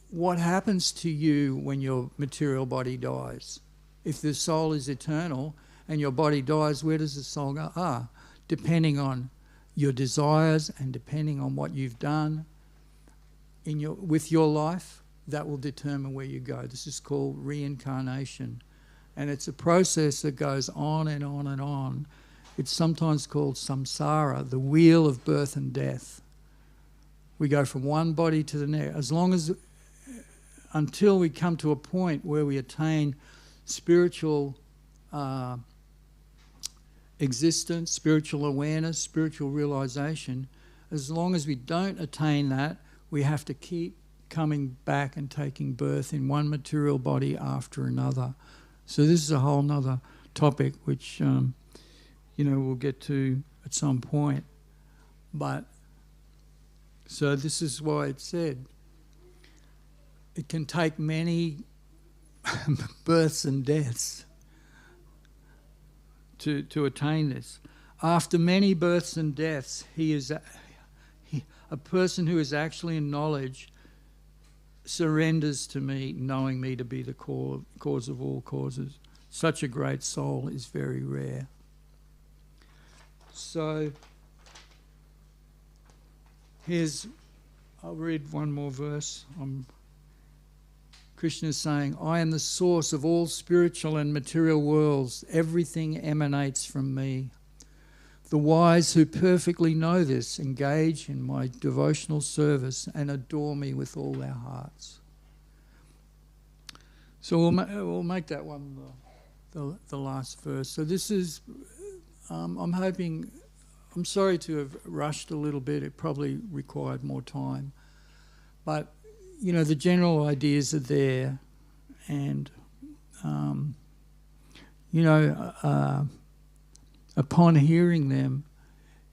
Speaker 2: what happens to you when your material body dies. If the soul is eternal and your body dies, where does the soul go? Depending on your desires and depending on what you've done with your life, that will determine where you go. This is called reincarnation. And it's a process that goes on and on and on. It's sometimes called samsara, the wheel of birth and death. We go from one body to the next. Until we come to a point where we attain spiritual existence, spiritual awareness, spiritual realization, as long as we don't attain that, we have to keep coming back and taking birth in one material body after another. So this is a whole nother topic which you know, we'll get to at some point. But so this is why it said it can take many births and deaths to attain this. After many births and deaths, a person who is actually in knowledge surrenders to me, knowing me to be the cause of all causes. Such a great soul is very rare. So I'll read one more verse. Krishna is saying, I am the source of all spiritual and material worlds. Everything emanates from me. The wise who perfectly know this engage in my devotional service and adore me with all their hearts. So we'll make that one the last verse. So this is, I'm sorry to have rushed a little bit. It probably required more time. But, you know, the general ideas are there. And, you know, upon hearing them,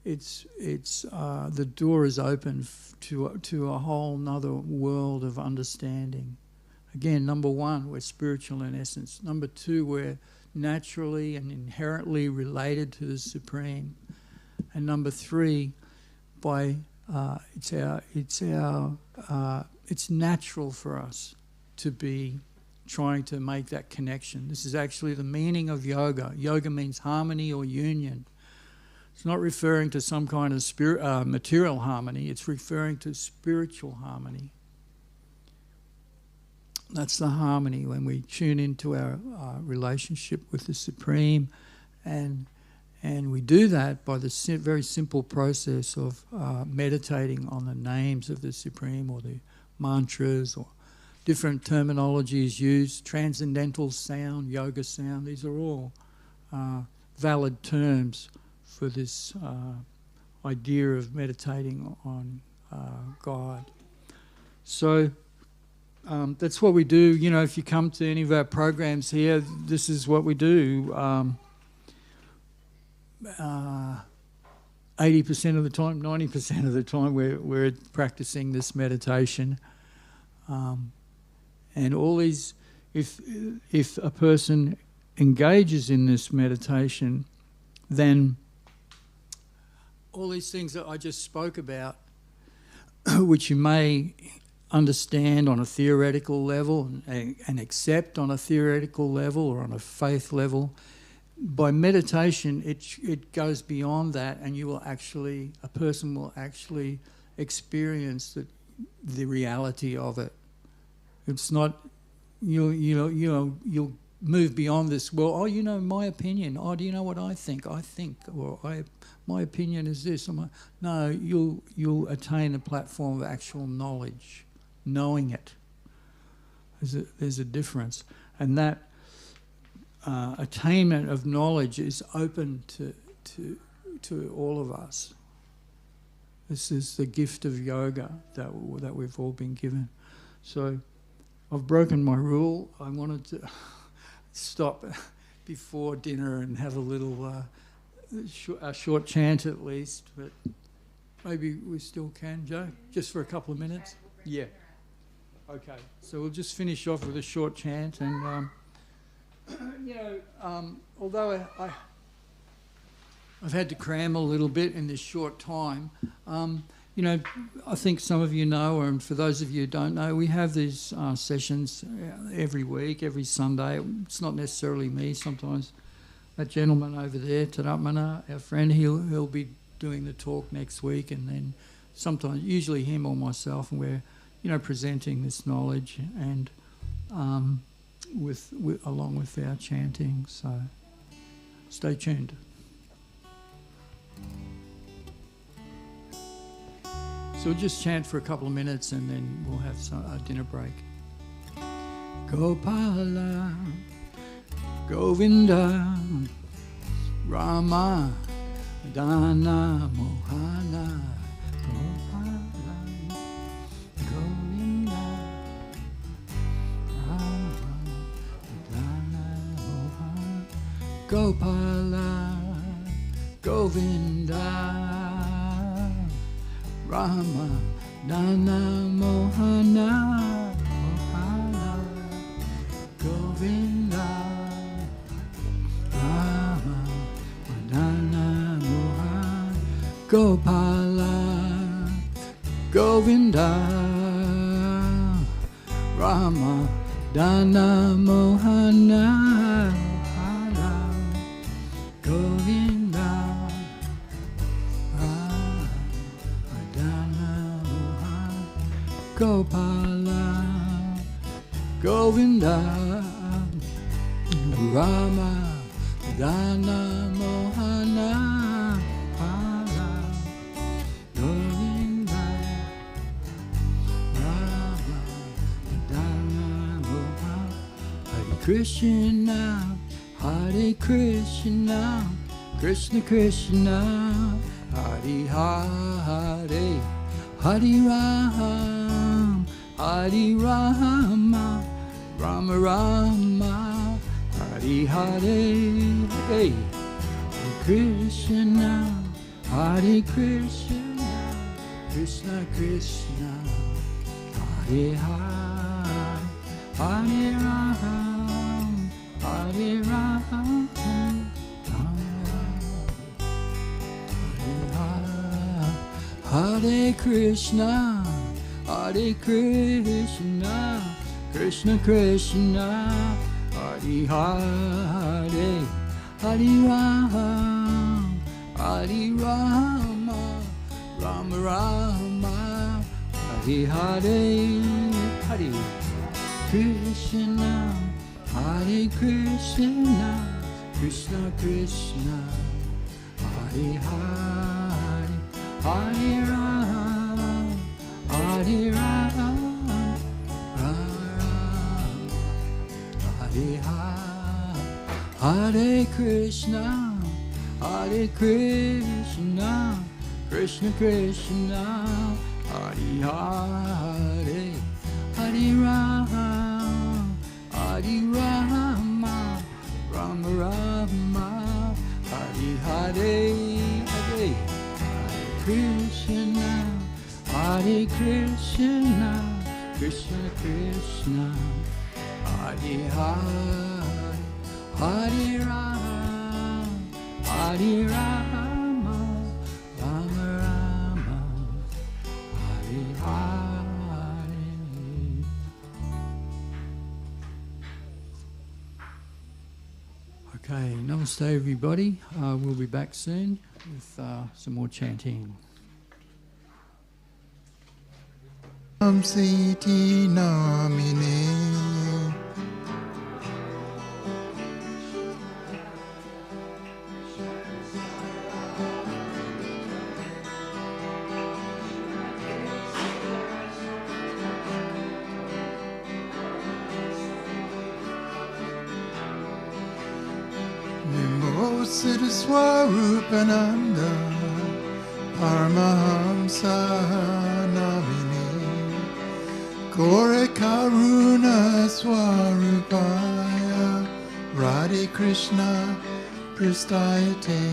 Speaker 2: it's the door is open to a whole nother world of understanding. Again, number one, we're spiritual in essence. Number two, we're naturally and inherently related to the Supreme. And number three, it's natural for us to be trying to make that connection. This is actually the meaning of yoga. Yoga means harmony or union. It's not referring to some kind of material harmony. It's referring to spiritual harmony. That's the harmony when we tune into our relationship with the Supreme, and we do that by the very simple process of meditating on the names of the Supreme, or the mantras, or different terminologies used, transcendental sound, yoga sound. These are all valid terms for this idea of meditating on God. So that's what we do. You know, if you come to any of our programs here, this is what we do. 80% of the time, 90% of the time, we're practicing this meditation. And all these, if a person engages in this meditation, then all these things that I just spoke about, which you may understand on a theoretical level and accept on a theoretical level or on a faith level, by meditation it goes beyond that, and a person will actually experience the reality of it. It's not, you'll move beyond this. Well, my opinion. Oh, do you know what I think? Or my opinion is this. No, you'll attain a platform of actual knowledge, knowing it. There's a difference, and that attainment of knowledge is open to all of us. This is the gift of yoga that we've all been given. So I've broken my rule. I wanted to stop before dinner and have a little a short chant at least, but maybe we still can, Joe, just for a couple of minutes. Yeah. Okay. So we'll just finish off with a short chant, and although I've had to cram a little bit in this short time, I think some of you know, and for those of you who don't know, we have these sessions every week, every Sunday. It's not necessarily me. Sometimes that gentleman over there, Taratmana, our friend, he'll be doing the talk next week, and then sometimes, usually him or myself, and we're presenting this knowledge and along with our chanting. So stay tuned. So we'll just chant for a couple of minutes, and then we'll have a dinner break. Gopala, Govinda, Rama, Dana, Mohana, Gopala, Govinda, Rama, Dana, Mohana, Gopala, Govinda, Rama, Dana, Mohana, Mohana, Govinda, Rama, Dana, Mohana, Gopala, Govinda, Rama, Dana, Mohana, Govinda, Gopala, Govinda, Rama, Dana, Mohana, Hala, Govinda, Rama, Dana, Mohana. Hare Krishna, Hare Krishna, Krishna Krishna, Hare Hare, Hare Rama, Hare Rama, Rama Rama, Hare Hare, hey. Hare Krishna, Hare Krishna, Krishna Krishna, Hare Hare, Hare Rama, Hare Rama, Hare Krishna, Hare Krishna, Krishna Krishna, Hare Hare, Hare Rama, Hare Rama, Rama Rama, Hare Hare, Hare Krishna, Hare Krishna, Krishna Krishna, Hare Hare, Hare Rama, Hare Rama, Hare Hare, Hare Krishna, Hare Krishna, Krishna Krishna, Hare Hare, Hare Rama, Hare Rama, Rama Rama, Hare Hare, Hare Krishna, Hare Krishna, Krishna Krishna, Hare Hare, Hare Rama, Hare Rama, Rama Rama, Hare Hare. Okay, namaste everybody. We'll be back soon with some more chanting.
Speaker 3: Siti namine Namo Swarupananda Paramahamsa namine Kore Karuna Swarupaya Radhe Krishna Pristayate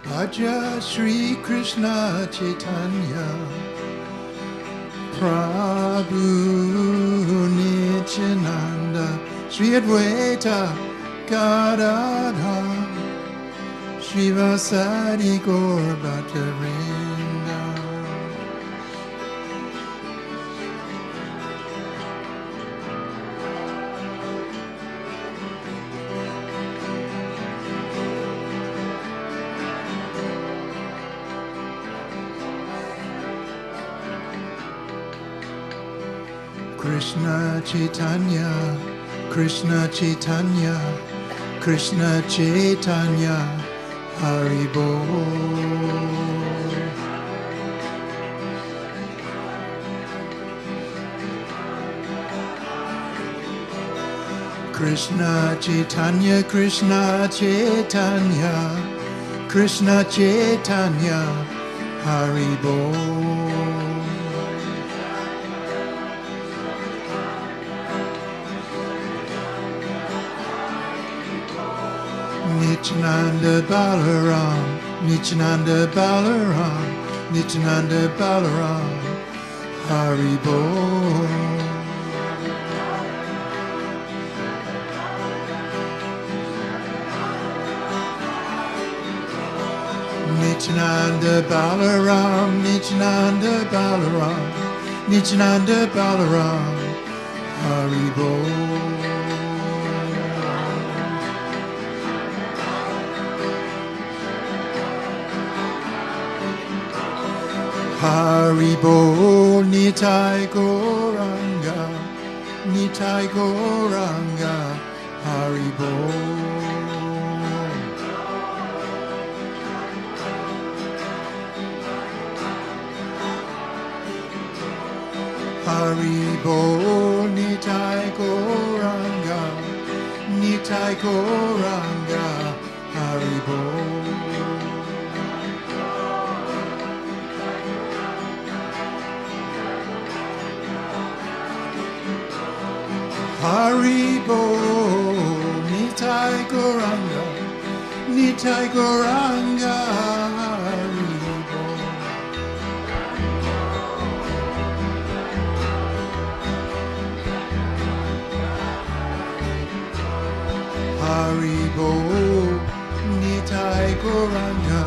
Speaker 3: Bhaja Shri Krishna Chaitanya Prabhu Nityananda Shri Advaita Gadadha Shri Vasadi Gaur Bhattavrinda Krishna Chaitanya, Krishna Chaitanya, Krishna Chaitanya, Haribo. Krishna Chaitanya, Krishna Chaitanya, Krishna Chaitanya, Haribo. Nityananda Balaram, Nityananda Balaram, Nityananda Balaram, Haribo. Nityananda Balaram, Nityananda Balaram, Nityananda Balaram, Haribo. Haribo Nitai Goranga, Nitai Goranga, Haribo. Haribo Nitai Goranga, Nitai Goranga, Haribo. Haribo, Nitai Goranga, Nitai Goranga, Haribo. Haribo, Nitai Goranga,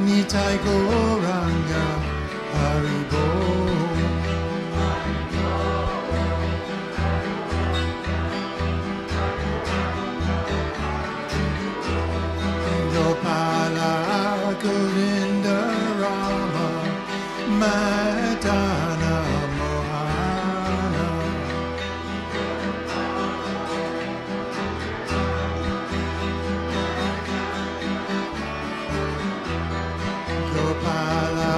Speaker 3: Nitai Goranga, Haribo. Gopala Govinda Rama Madana Mohana Gopala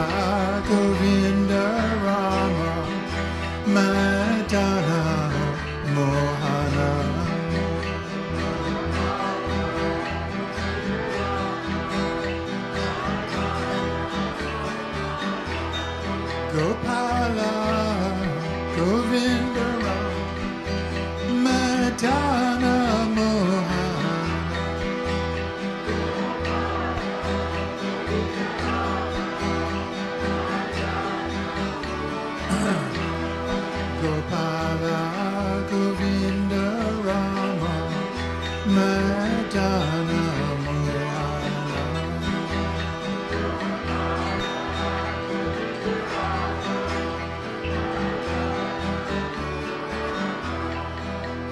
Speaker 3: Govinda Rama Madana Mohana Govinda Rama Madana Mohana Gopala Govinda Rama Madana Mohana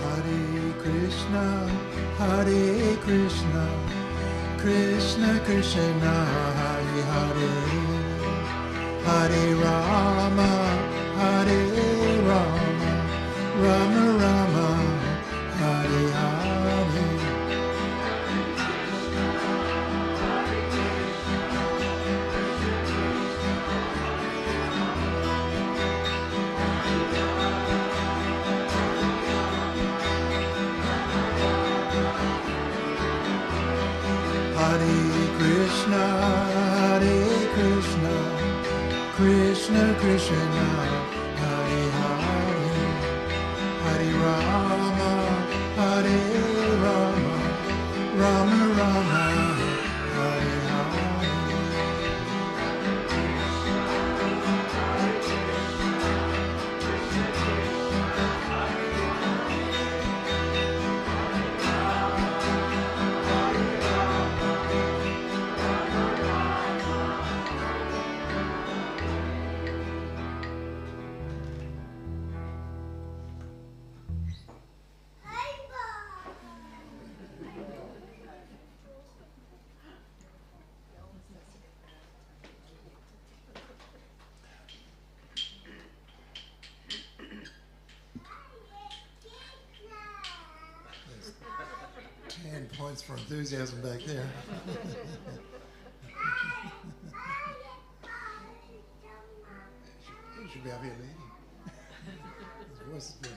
Speaker 3: Hare Krishna, Hare Krishna, Krishna Krishna, Hare Hare, Hare Rama, Hare Rama, Rama Rama, Hare Hare. Hare Krishna, Hare Krishna, Krishna Krishna, Hare Hare, Hare Rama, Hare Rama, Rama Rama, Hare Hare. There's 10 points for enthusiasm back there. You should be out here leading. His voice is good.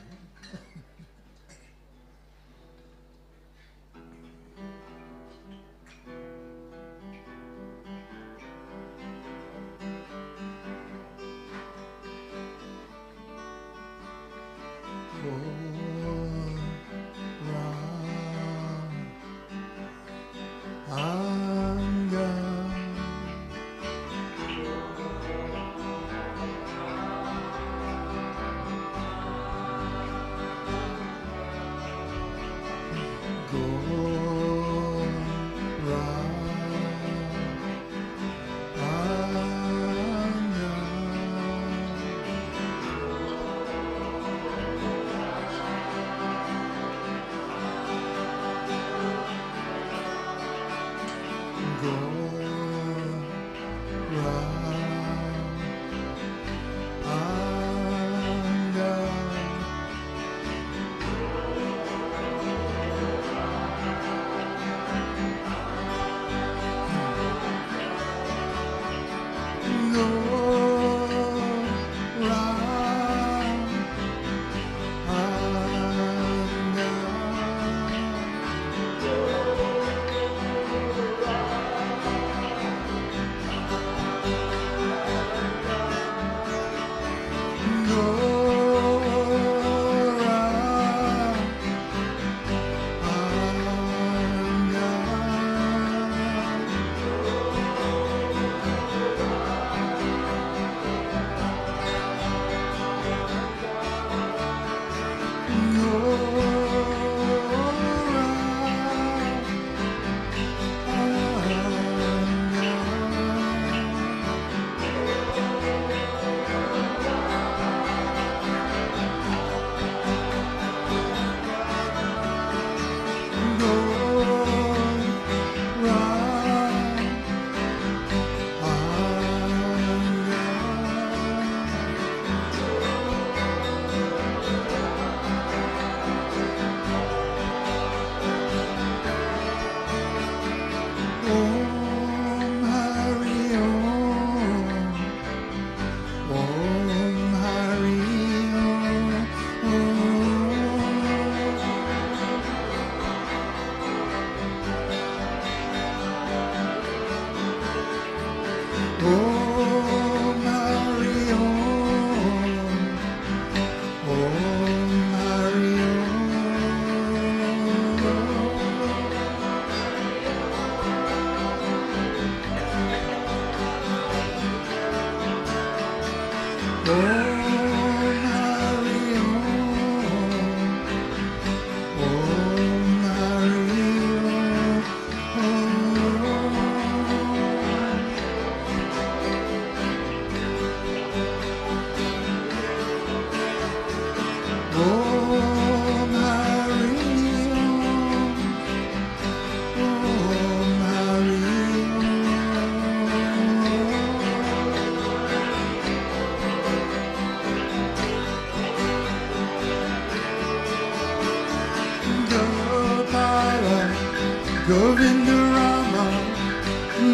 Speaker 3: Govinda Rama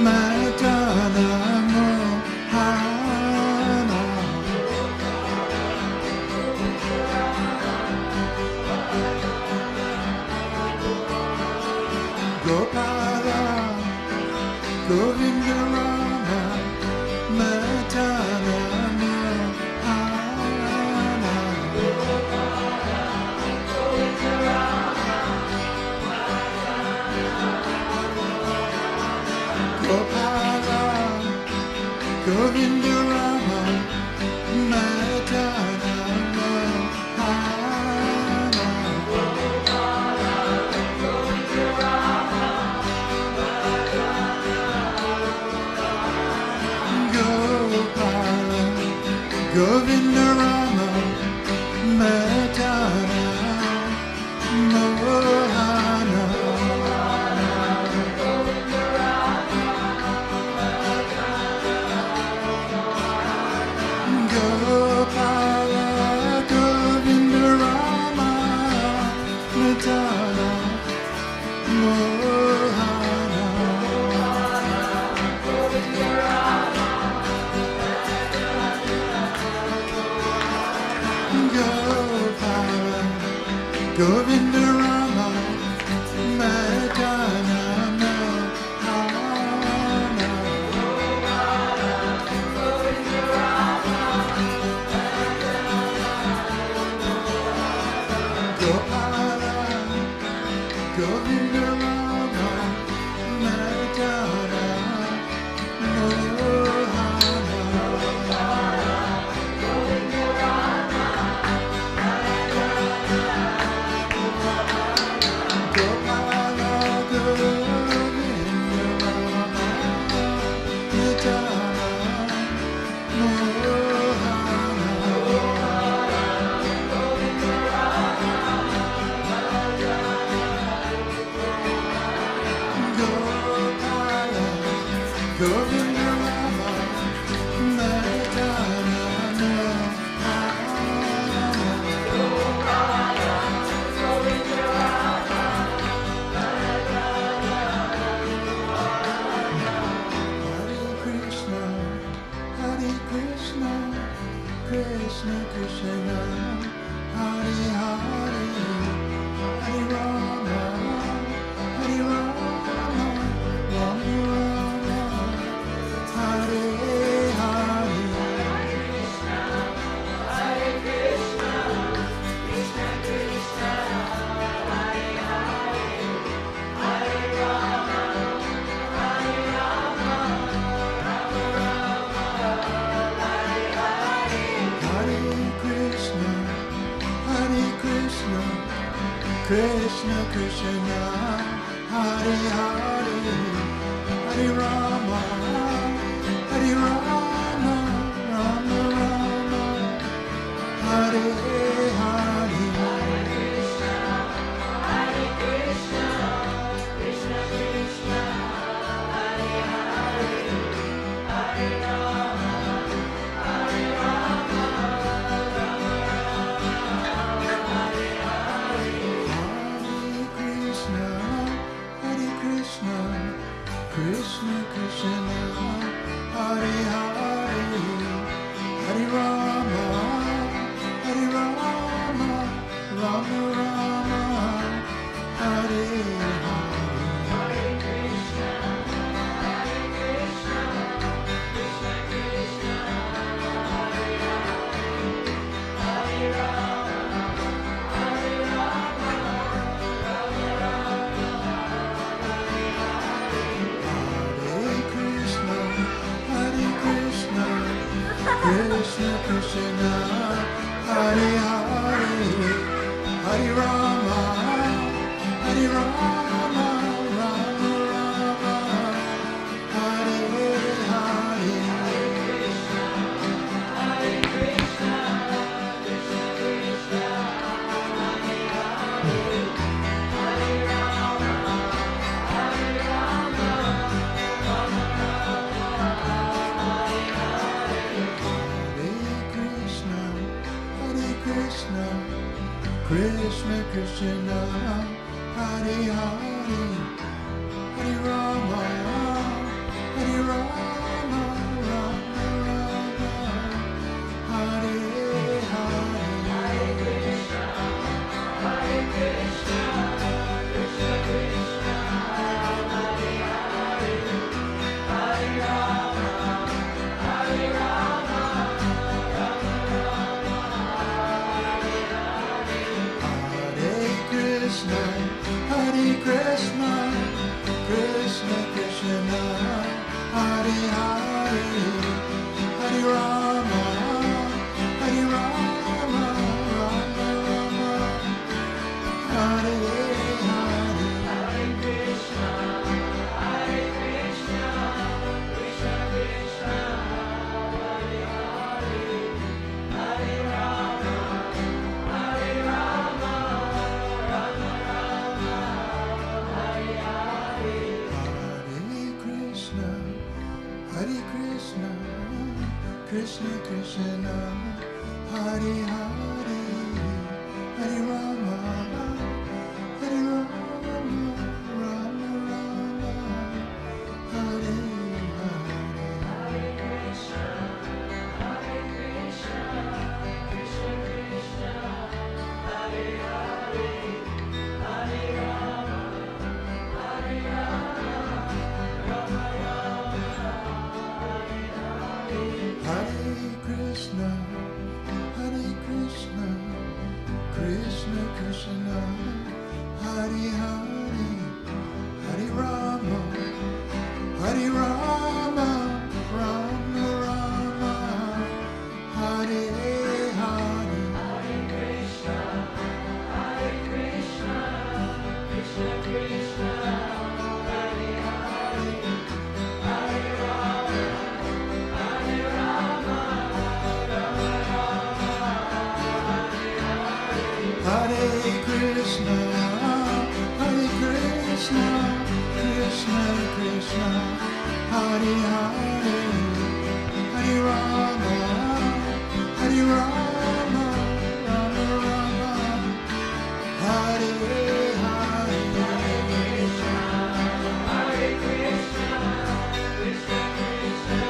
Speaker 3: Madana Mohana Gopala Govinda Rama Madana Mohana Gopala Govinda Rama Madana Mohana Gopala Govinda Rama Madana Mohana Gopala Govinda Rama Madana Mohana Gopala Govinda Rama Madana Mohana Gopala Govinda Rama Madana Gopala Govinda Rama Madana Gopala Govinda Rama Hare Krishna, Hare Krishna, Krishna Krishna, Hare Hare, Hare Rama, Hare Rama, Rama Rama, Hare Hare. Hare Krishna, Hare Krishna, Krishna Krishna, Hare Hare, Hare Rama, Hare Rama, Rama Rama, Hare Hare. Hare Krishna, Hare Krishna, Krishna Krishna, Hare Hare, Hare Rama, Hare Rama, Rama Rama, Hare Hare. Hare Krishna, Hare Krishna, Krishna Krishna, Hare Hare, Hare Rama, Hare Rama, Rama Rama, Hare Hare. Krishna Krishna, Hare Hare, Hare Rama, Hare Rama, Rama Rama, Hare Hare.
Speaker 4: Hare Krishna, Krishna Krishna, Hare Hare, Hare Rama, Hare Rama, Rama Rama, Hare Hare.
Speaker 3: Hare Krishna, Krishna Krishna, Hare Hare, Hare Rama, Hare Rama, Rama Rama, Hare Hare.
Speaker 4: Hare Krishna, Krishna Krishna, Hare Hare, Hare Rama, Hare Rama, Rama Rama, Hare Hare.
Speaker 3: Hare Krishna, Krishna Krishna, Hare Hare, Hare Rama, Hare Rama, Rama Rama, Hare Hare.
Speaker 4: Hare Krishna, Krishna Krishna, Hare Hare, Hare Rama, Hare Rama, Rama Rama, Hare Hare.
Speaker 3: Hare Krishna, Krishna Krishna, Hare Hare, Hare Rama, Hare Rama, Rama Rama, Hare Hare.
Speaker 4: Hare Krishna, Krishna Krishna, Hare Hare, Hare Rama, Hare Rama, Rama Rama, Hare Hare.
Speaker 3: Hare Krishna, Krishna Krishna, Hare Hare, Hare Rama, Hare Rama, Rama Rama, Hare Hare.
Speaker 4: Hare Krishna, Krishna Krishna,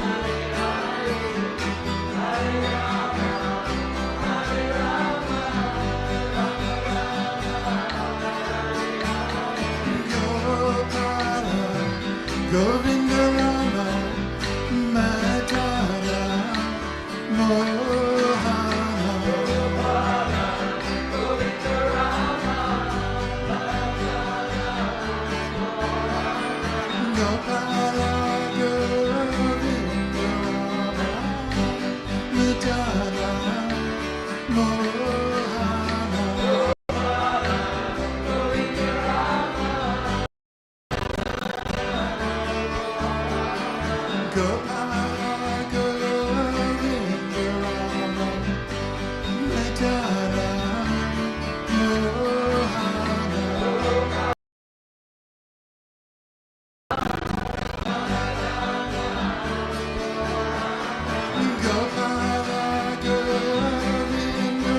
Speaker 4: Hare Hare, Hare Rama, Hare Rama, Rama Rama, Hare Hare.
Speaker 3: Gokula, Govinda Rama, Madhara, Mohana.
Speaker 4: Govinda Rama,
Speaker 3: Gokula, Govinda Rama, Madhara, Mohana.
Speaker 4: Govinda Rama,
Speaker 3: Gokula, Govinda Rama, Madhara, Mohana. Gopala Govinda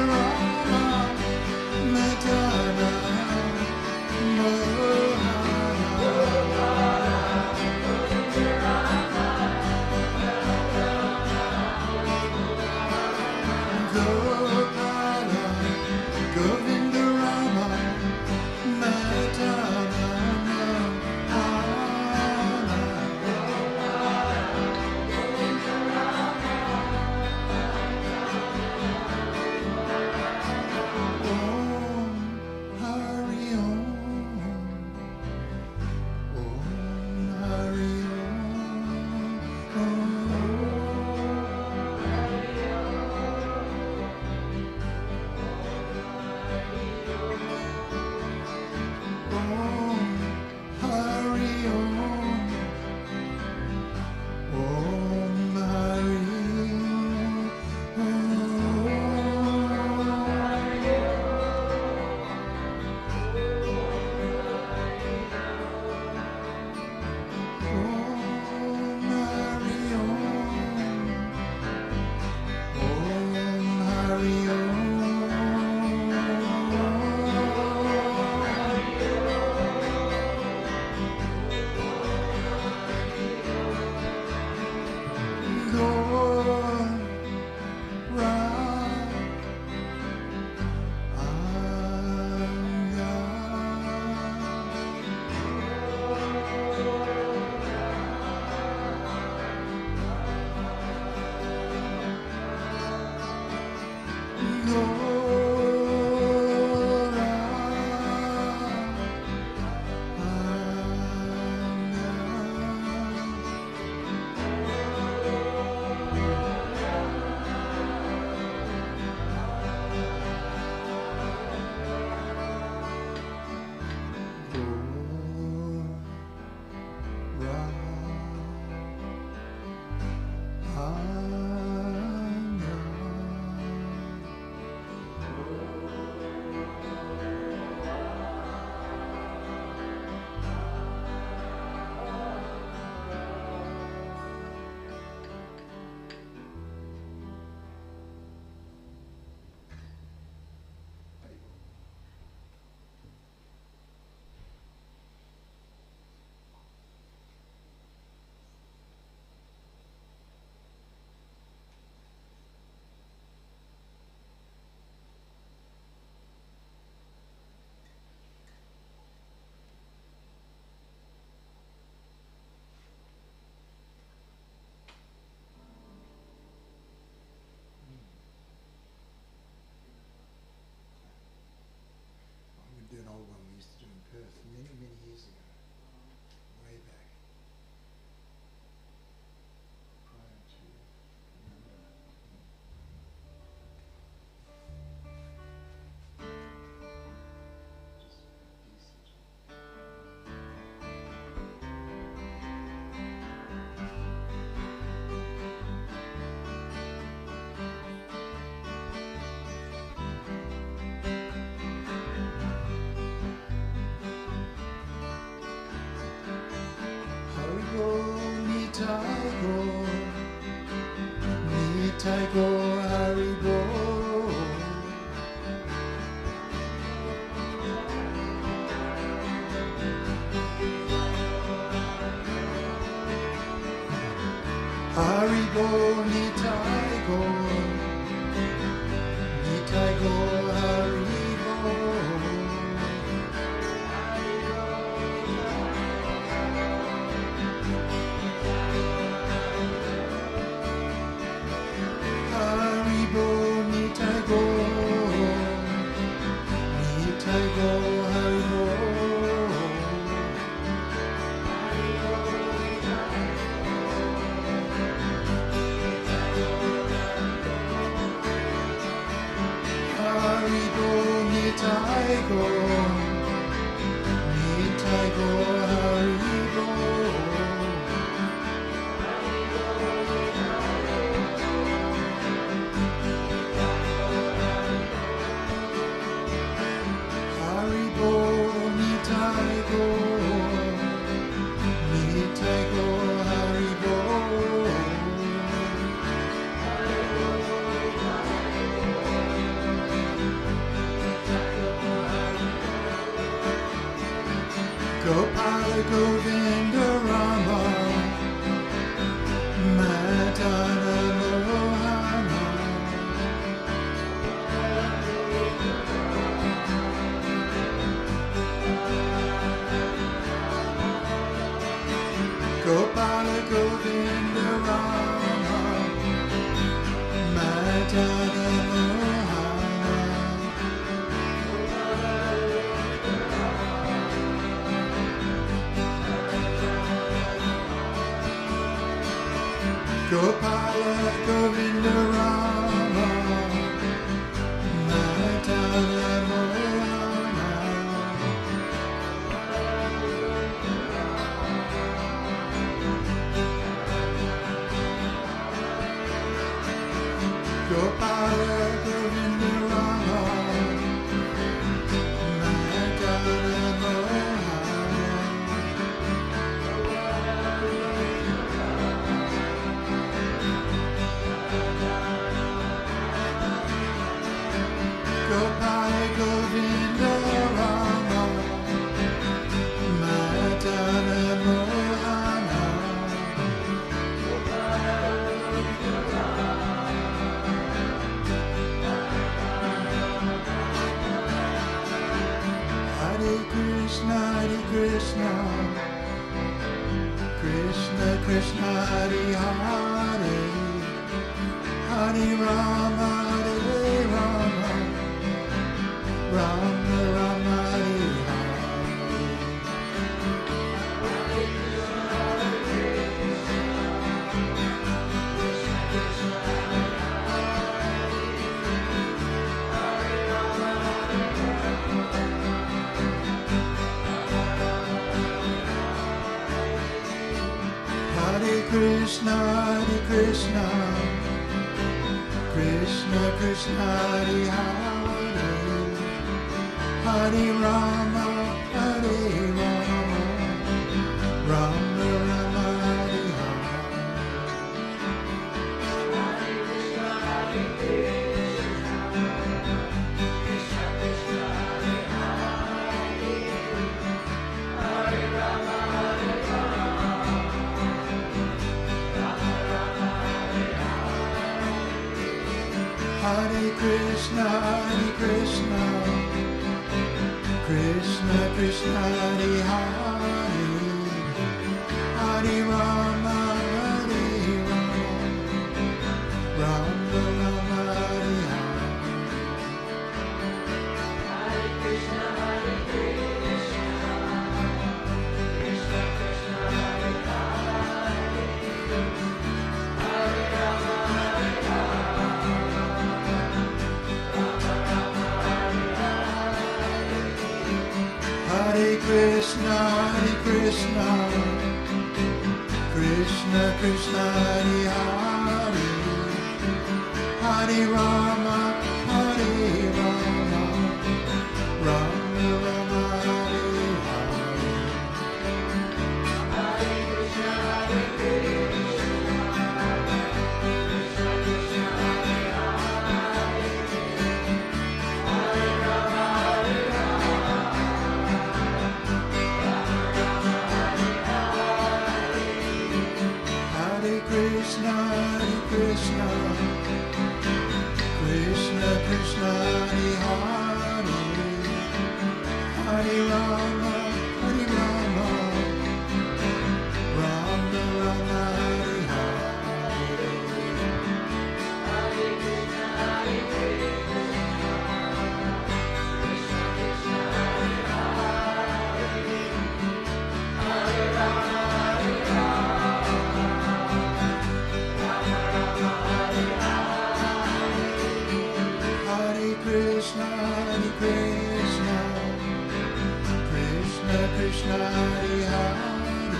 Speaker 3: Do an old one we used to do in Perth many, many years ago, way back, prior to just decent. Nitai-go, Haribo. Haribo, Nitai-go, Nitai-go, Haribo. Haribo, Nitai-go, Nitai-go, Haribo. Haribo, Nitai-go, Nitai-go, Haribo. Haribo, Nitai-go, Nitai-go, Haribo. Gopala Govinda Rama, Madana Mohana. Gopala Govinda Rama, Madana Mohana. Gopala Govinda Rama, Madana Mohana. Gopala Govinda Rama, Madana Mohana. Gopala Govinda Rama, Madana Mohana. Hare Krishna, Hare Krishna, Krishna Krishna, Hare Hare, Hare Rama, Hare Rama. Krishna, Hare Krishna, Krishna Krishna, Hare Hare, Hare Rama, Hare Rama, Rama Rama, Hare Hare. Hare Krishna, Hare Krishna, Krishna Krishna, Hare Hare, Hare Rama, Hare Rama, Rama Rama, Hare Hare. Hare Krishna, Hare Krishna, Krishna Krishna, Hare Hare, Hare Rama, Hare Rama. Hare Krishna, Hare Krishna, Krishna Krishna, Hare Hare, Hare Rama, Hare Rama, Rama Rama, Hare Hare. Hare Krishna, Hare Krishna, Krishna Krishna, Hare Hare, Hare Rama, Hare Rama. Hare Krishna, Hare Krishna, Krishna Krishna, Hare Hare, Hare Rama, Hare Rama, Rama Rama, Hare Hare. Hare Krishna, Hare Krishna, Krishna Krishna, Hare Hare,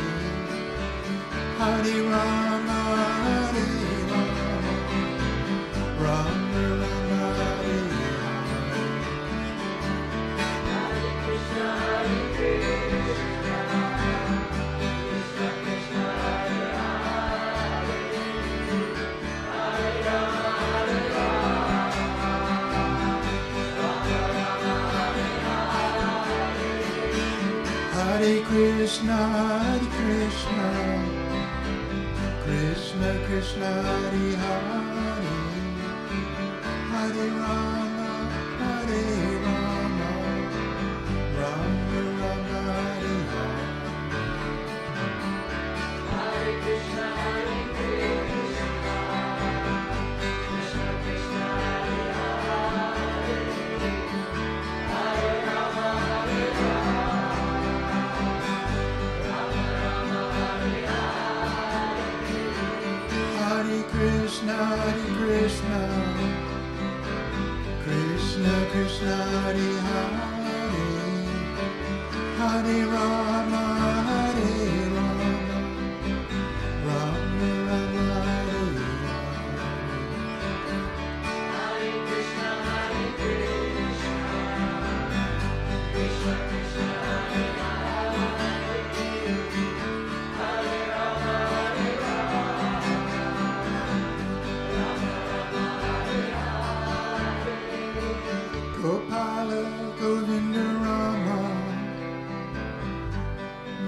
Speaker 3: Hare Rama, Hare Rama. Hare Krishna, Hare Krishna, Krishna Krishna, Hare Hare, Hare Rama, Hare Rama, Rama Rama, Hare Hare. Hare Krishna, Hare Krishna, Krishna Krishna, Hare Hare, Hare Rama, Hare Rama. Hare Krishna, Hare Krishna, Krishna Krishna, Hare Hare, Hare Rama, Hare Rama, Rama Rama, Hare Hare. Hare Krishna, Hare Krishna, Krishna Krishna, Hare Hare, Hare Rama, Hare Rama. Hare Krishna, Hare Krishna, Krishna Krishna, Hare Hare, Hare Rama, Hare Rama, Rama Rama, Hare Hare. Hare Krishna, Hare Krishna, Krishna Krishna, Hare Hare, Hare Rama, Hare Rama. Gopala, Govinda, Rama,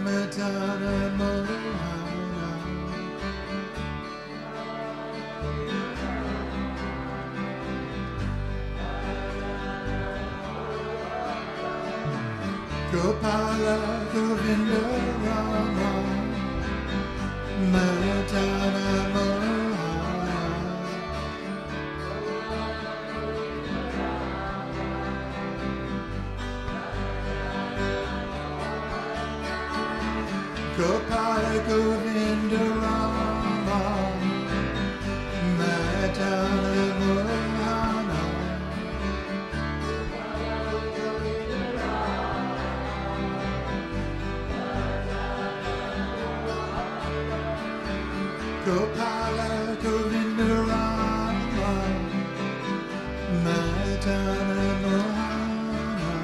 Speaker 3: Madana, Mohana. Gopala, Govinda, Rama, Madana, Mohana. Gopala, Govinda, Rama, Madana, Mohana. Gopala, Govinda Rama Madana Mohana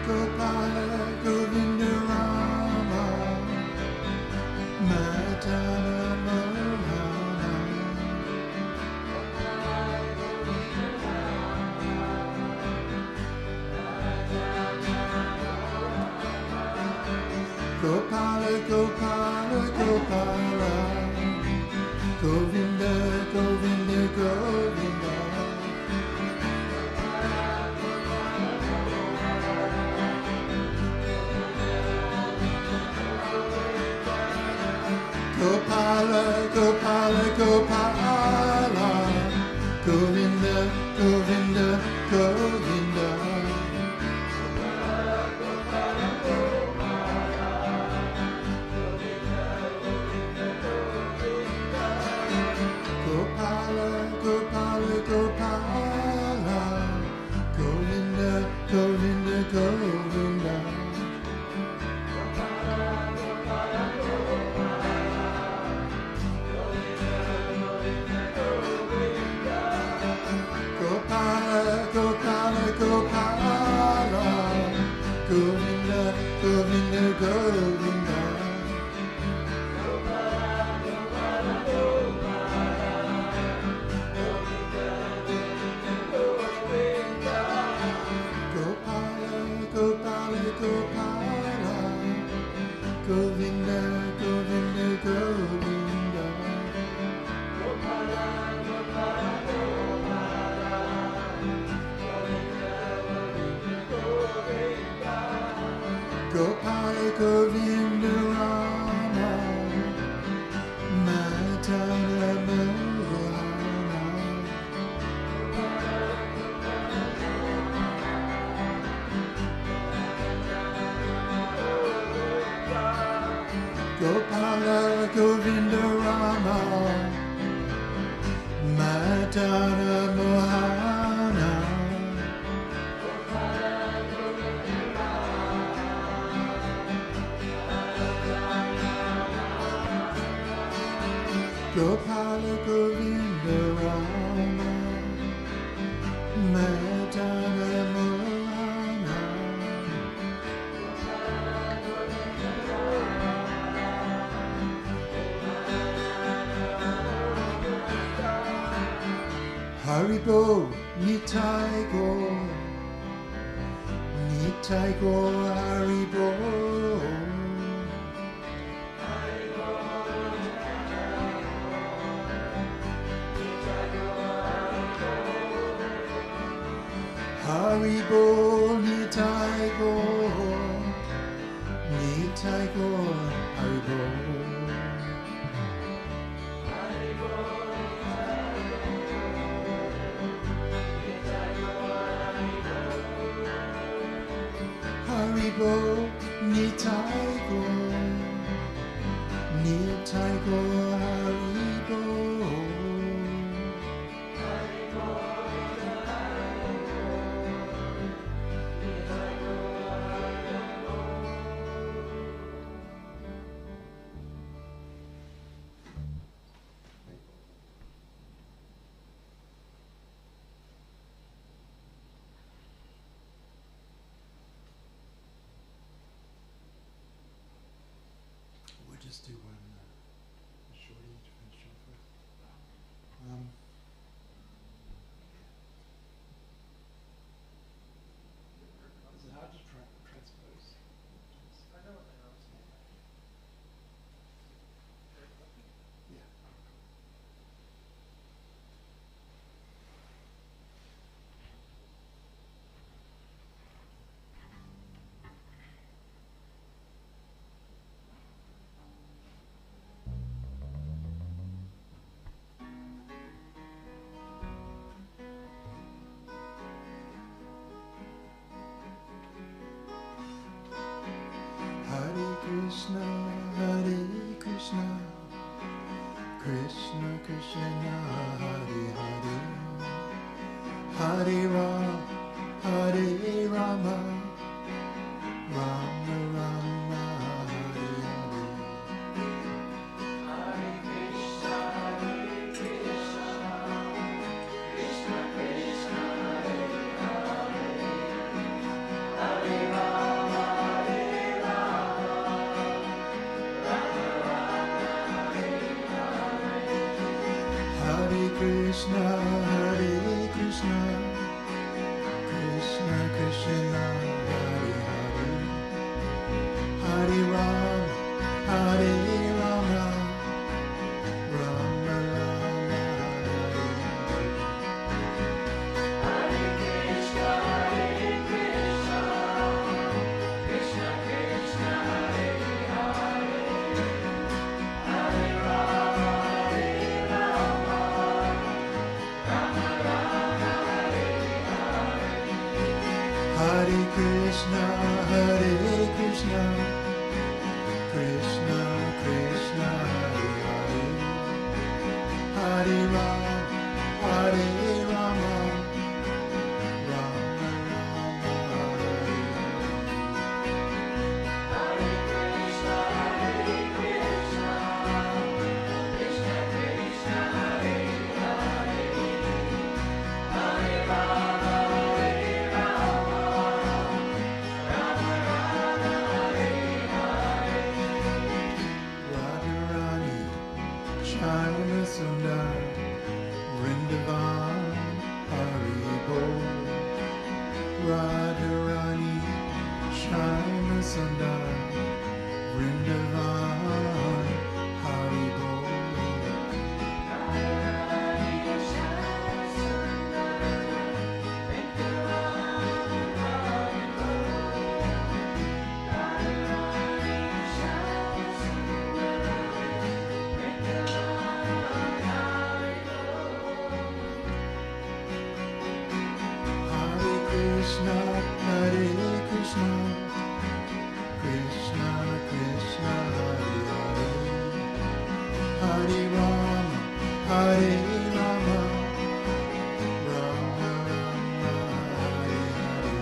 Speaker 3: Gopala Govinda Rama Madana Mohana Gopala, Gopala, Gopala, Govinda, Govinda, Govinda. Gopala, Gopala, Gopala, Govinda, Govinda, Govinda. Gopala, Gopala, Gopala, Govinda, Govinda, Govinda. Gopala, Gopala, Gopala, Govinda, Govinda, Govinda. Gopala, Gopala, Gopala, Govinda, Govinda, Govinda. Gopala, Govinda, Rama, Madana Mohana. Gopala, Govinda, Rama, Madana Mohana. Gopala, Govinda, Rama, Madana Mohana. Haribo, Nitai Go, Nitai Go, Haribo. Haribo, Nitai Go, Nitai Go, Haribo. Haribo, Nitai Go, Nitai Go, Haribo. We'll just do one Krishna Krishna Hare Hare, Hare Rama, Rama Rama, Hare Radharani, Shyaama Sundar, Vrindavan, Hari Bol. Radharani, Shyaama Sundar, Vrindavan, Hari Bol. Hare Krishna, Hare Krishna, Krishna Krishna, Hare Hare, Hare Rama, Hare Rama, Rama Rama, Hare Hare.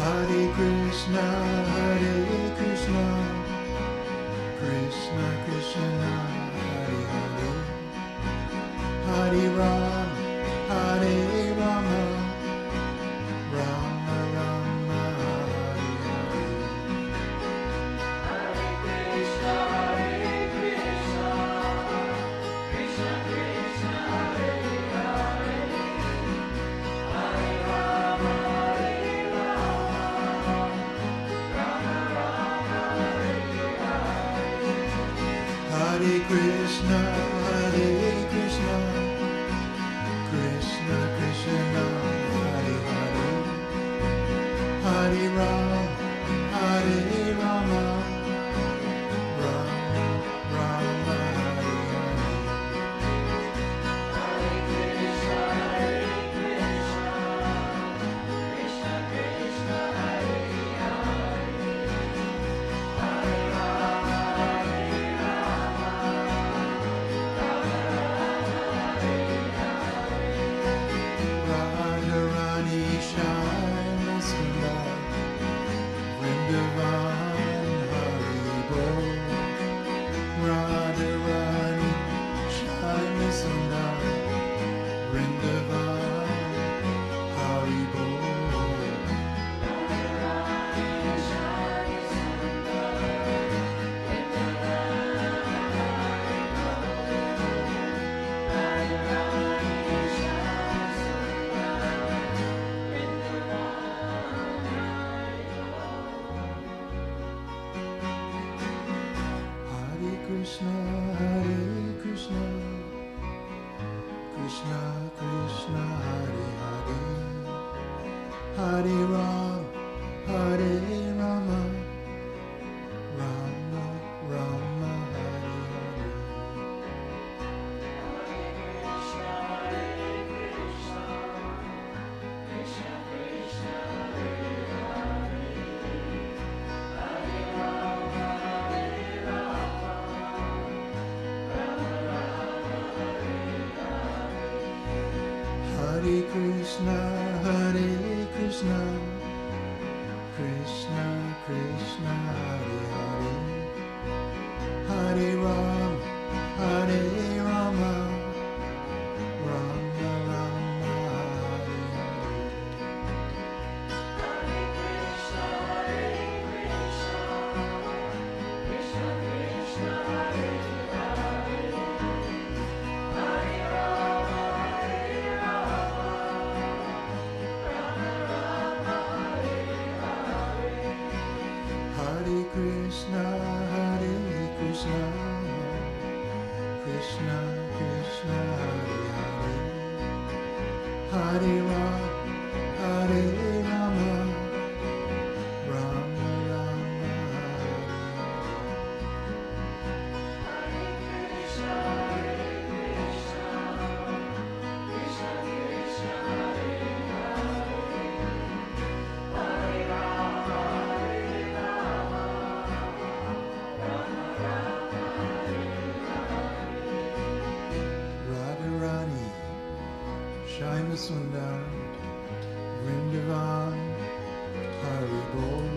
Speaker 3: Hare Krishna, Hare Krishna, Krishna Krishna, Hare Hare, Hare Rama, Hare Rama, Rama Rama, Hare Hare. Hare Krishna, Hare Krishna, Krishna Krishna, Hare Hare, Hare Rama, Hare Rama, Rama Rama, Hare Hare. Radharani, Shyaama Sundar, Vrindavan, Hari Bol. Radharani, Shyaama Sundar, Vrindavan, Hari Bol. Hare Krishna, Hare Krishna, Krishna Krishna, Hare Hare, Hare Rama, Hare Rama, Rama Rama, Hare Hare. Hare Krishna, Hare Krishna, Krishna Krishna, Hare Hare, Hare Rama, Hare Rama, Rama Rama, Hare Hare. Hare Krishna, Hare Krishna, Krishna Shama Sundar, Vrindavan, Hari Bol,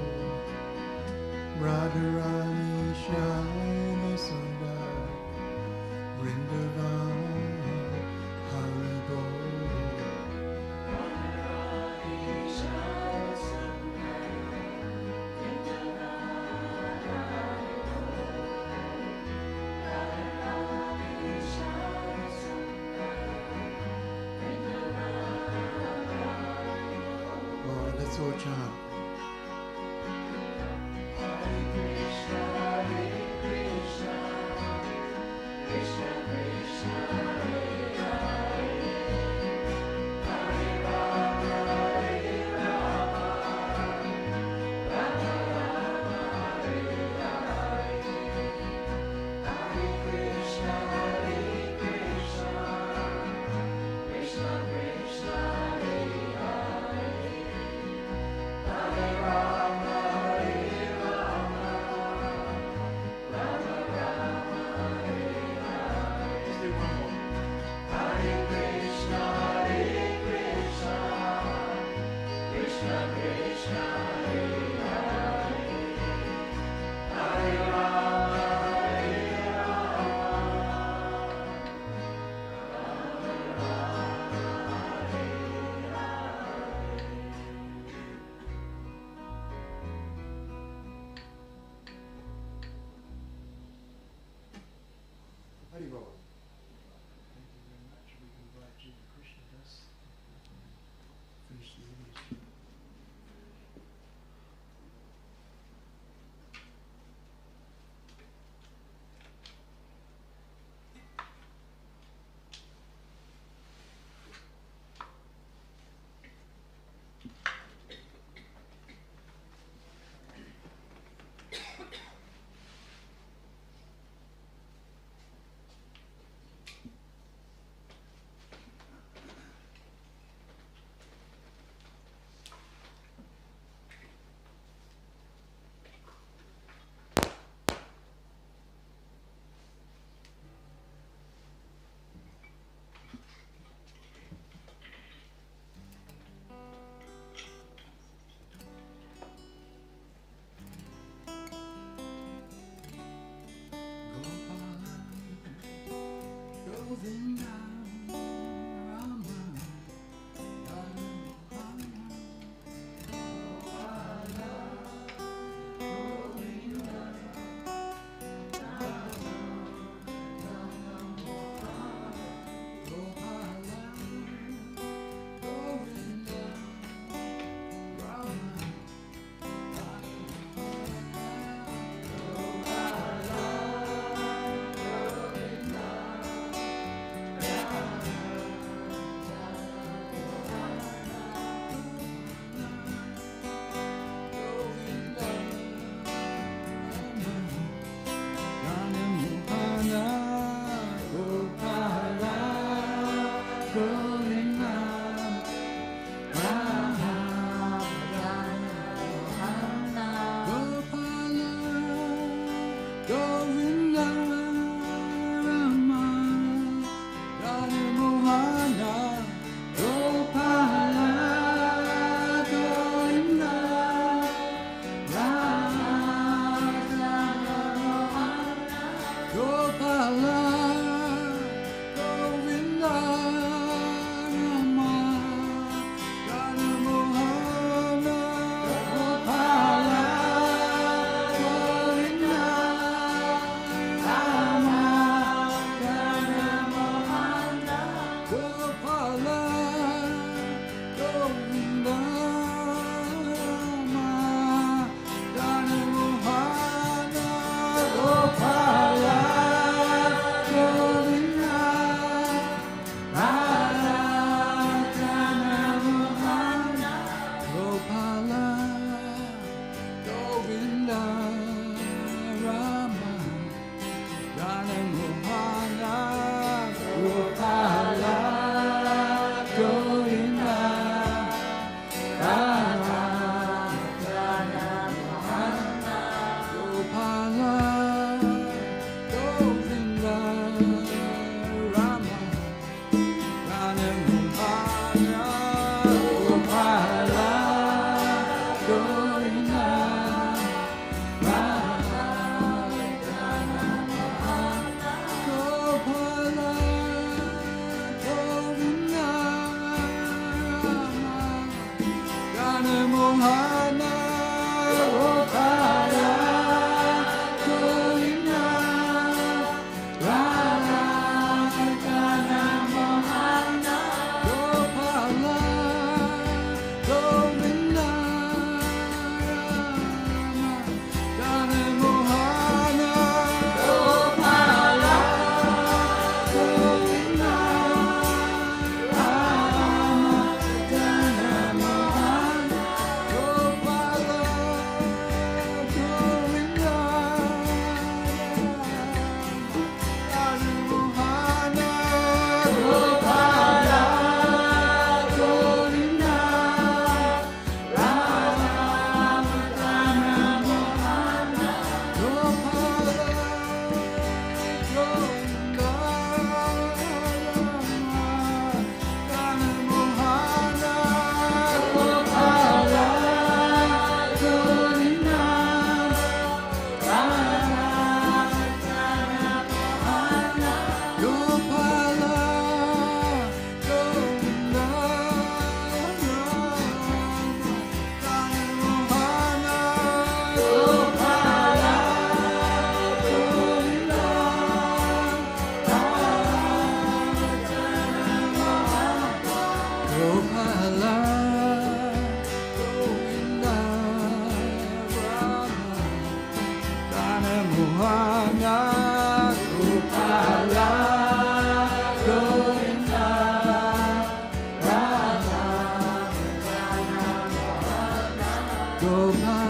Speaker 3: Radharani Shama Sundar, Vrindavan, Hari Bol.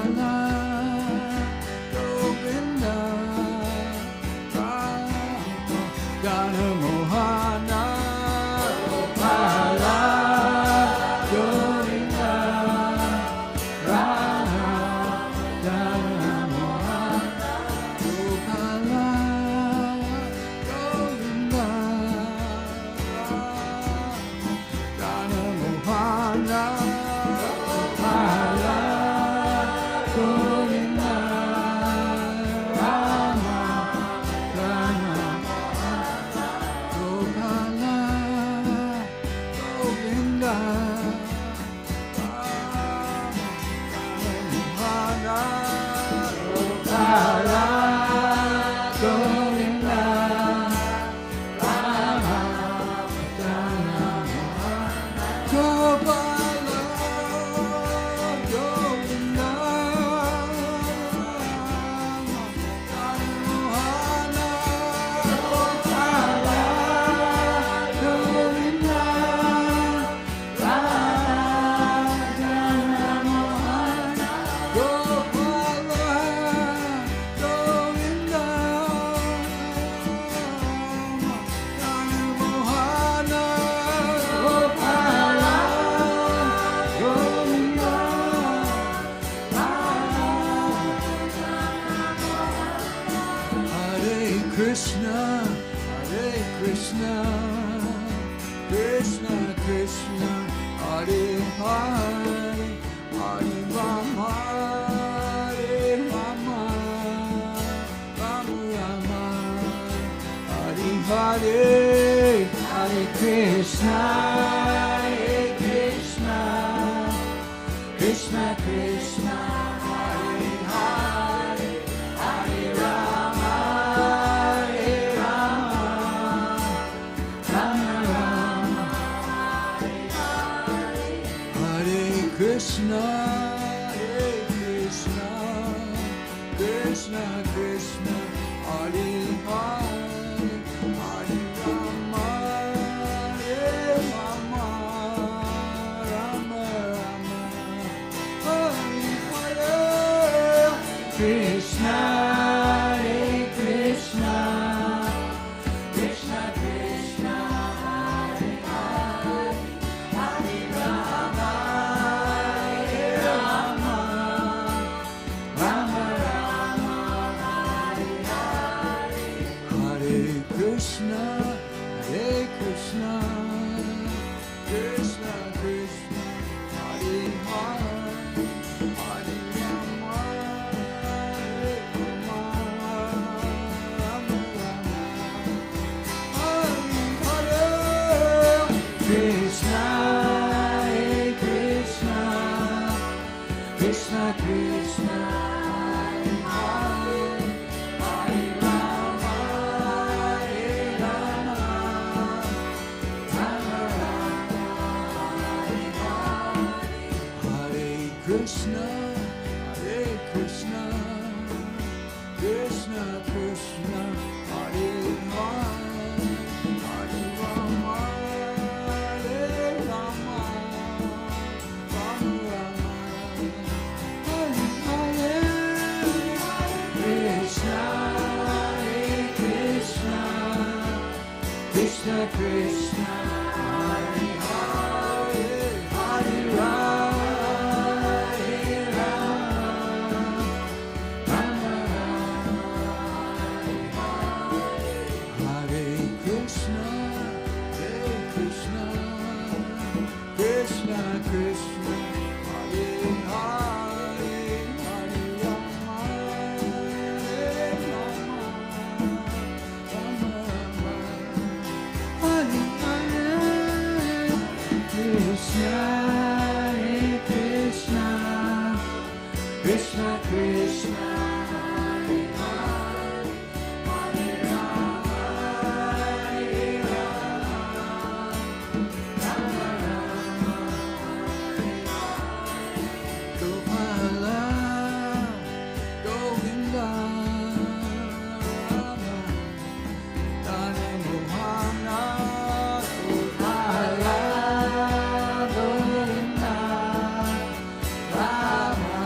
Speaker 2: Gopala, Govinda, Rama, Dana Mohana, Gopala, Govinda, Rama, Dana Mohana, Gopala, Govinda, Dana Mohana, Gopala, Govinda, Rama, Dana Gopala, Govinda, Mohana, Gopala, Govinda, Rama, Dana Gopala, Govinda, Mohana, Gopala, Govinda, Radha Mohana, Gopala, Govinda, Radha Mohana, Gopala, Govinda, Hare Krishna, Hare Krishna, Krishna Krishna, Hare Hare, Hare Rama, Hare Rama, Rama Rama, Hare Hare, Hare Krishna, Hare Krishna, Krishna Krishna, Hare Hare, Hare Rama, Hare Rama, Rama Rama, Hare Krishna, Hare Krishna, Krishna Krishna, Hare Hare, Hare Rama, Hare Rama, Rama Rama, Hare Hare, Krishna, Hare Krishna, Krishna Krishna, Hare Hare, Hare Rama, Hare Rama, Rama Rama, Hare Hare, Hare Krishna, Hare Krishna, Krishna Krishna, Hare Hare, Hare Rama, Hare Rama, Rama Rama, Hare Hare, Krishna, Hare Krishna, Krishna Krishna, Hare Hare, Hare Rama, Hare Rama, Rama Rama, Hare Hare, Hare Krishna, Hare Krishna, Krishna Krishna, Hare Hare, Hare Rama, Hare Rama, Rama Rama, Hare Hare, Krishna, Hare Krishna, Krishna Krishna, Hare Hare, Hare Rama, Hare Rama, Rama Rama, Hare Krishna, Hare Krishna, Krishna Krishna, Hare Hare, Hare Rama, Hare Rama, Rama Rama, Hare Hare, Krishna, Hare Krishna, Krishna Krishna, Hare Hare, Hare Rama, Hare Rama, Rama Rama, Gopala, Govinda, Rama, Dana Mohana, Gopala, Govinda, Rama,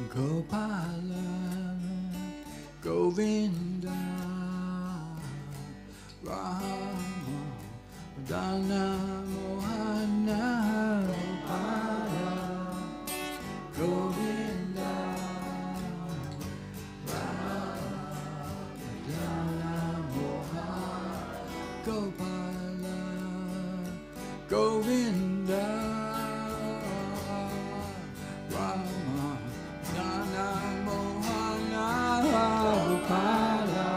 Speaker 2: Gopala, Govinda, Rama, Dana, Mohana, Gopala, Govinda, Rama, Mohana, Gopala, Govinda, Rama, Dana, Mohana, Gopala,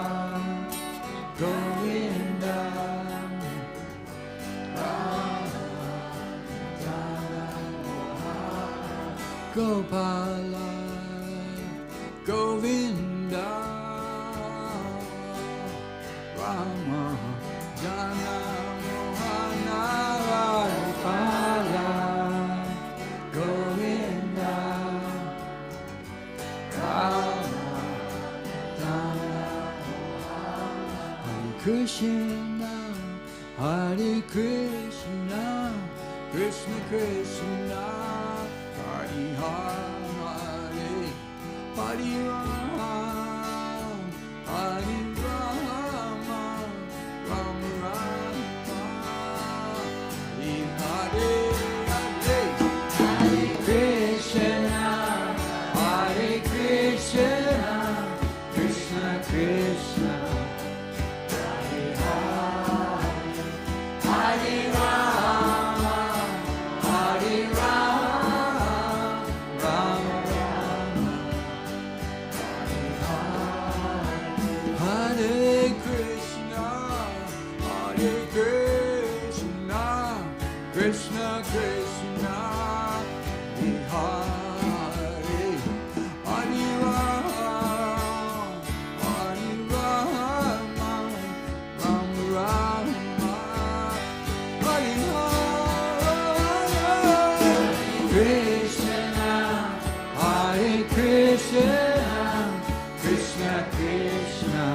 Speaker 2: Govinda, Gopala, Govinda, Rama, Jana, Mohana, Gopala, Govinda, Rama, Jana, Hare Krishna, Hare Krishna, Krishna Krishna, Hare Hare, Hare Rama, Hare Rama, Rama Rama, Hare Hare, Hare Krishna, Hare Krishna, Krishna Krishna, Hare Hare, Hare Rama, Hare Rama, Rama Rama, Hare Krishna, Hare Krishna, Krishna Krishna, Hare Hare, Hare Rama, Hare Rama, Rama Rama, Hare Hare, Krishna, Hare Krishna, Krishna Krishna,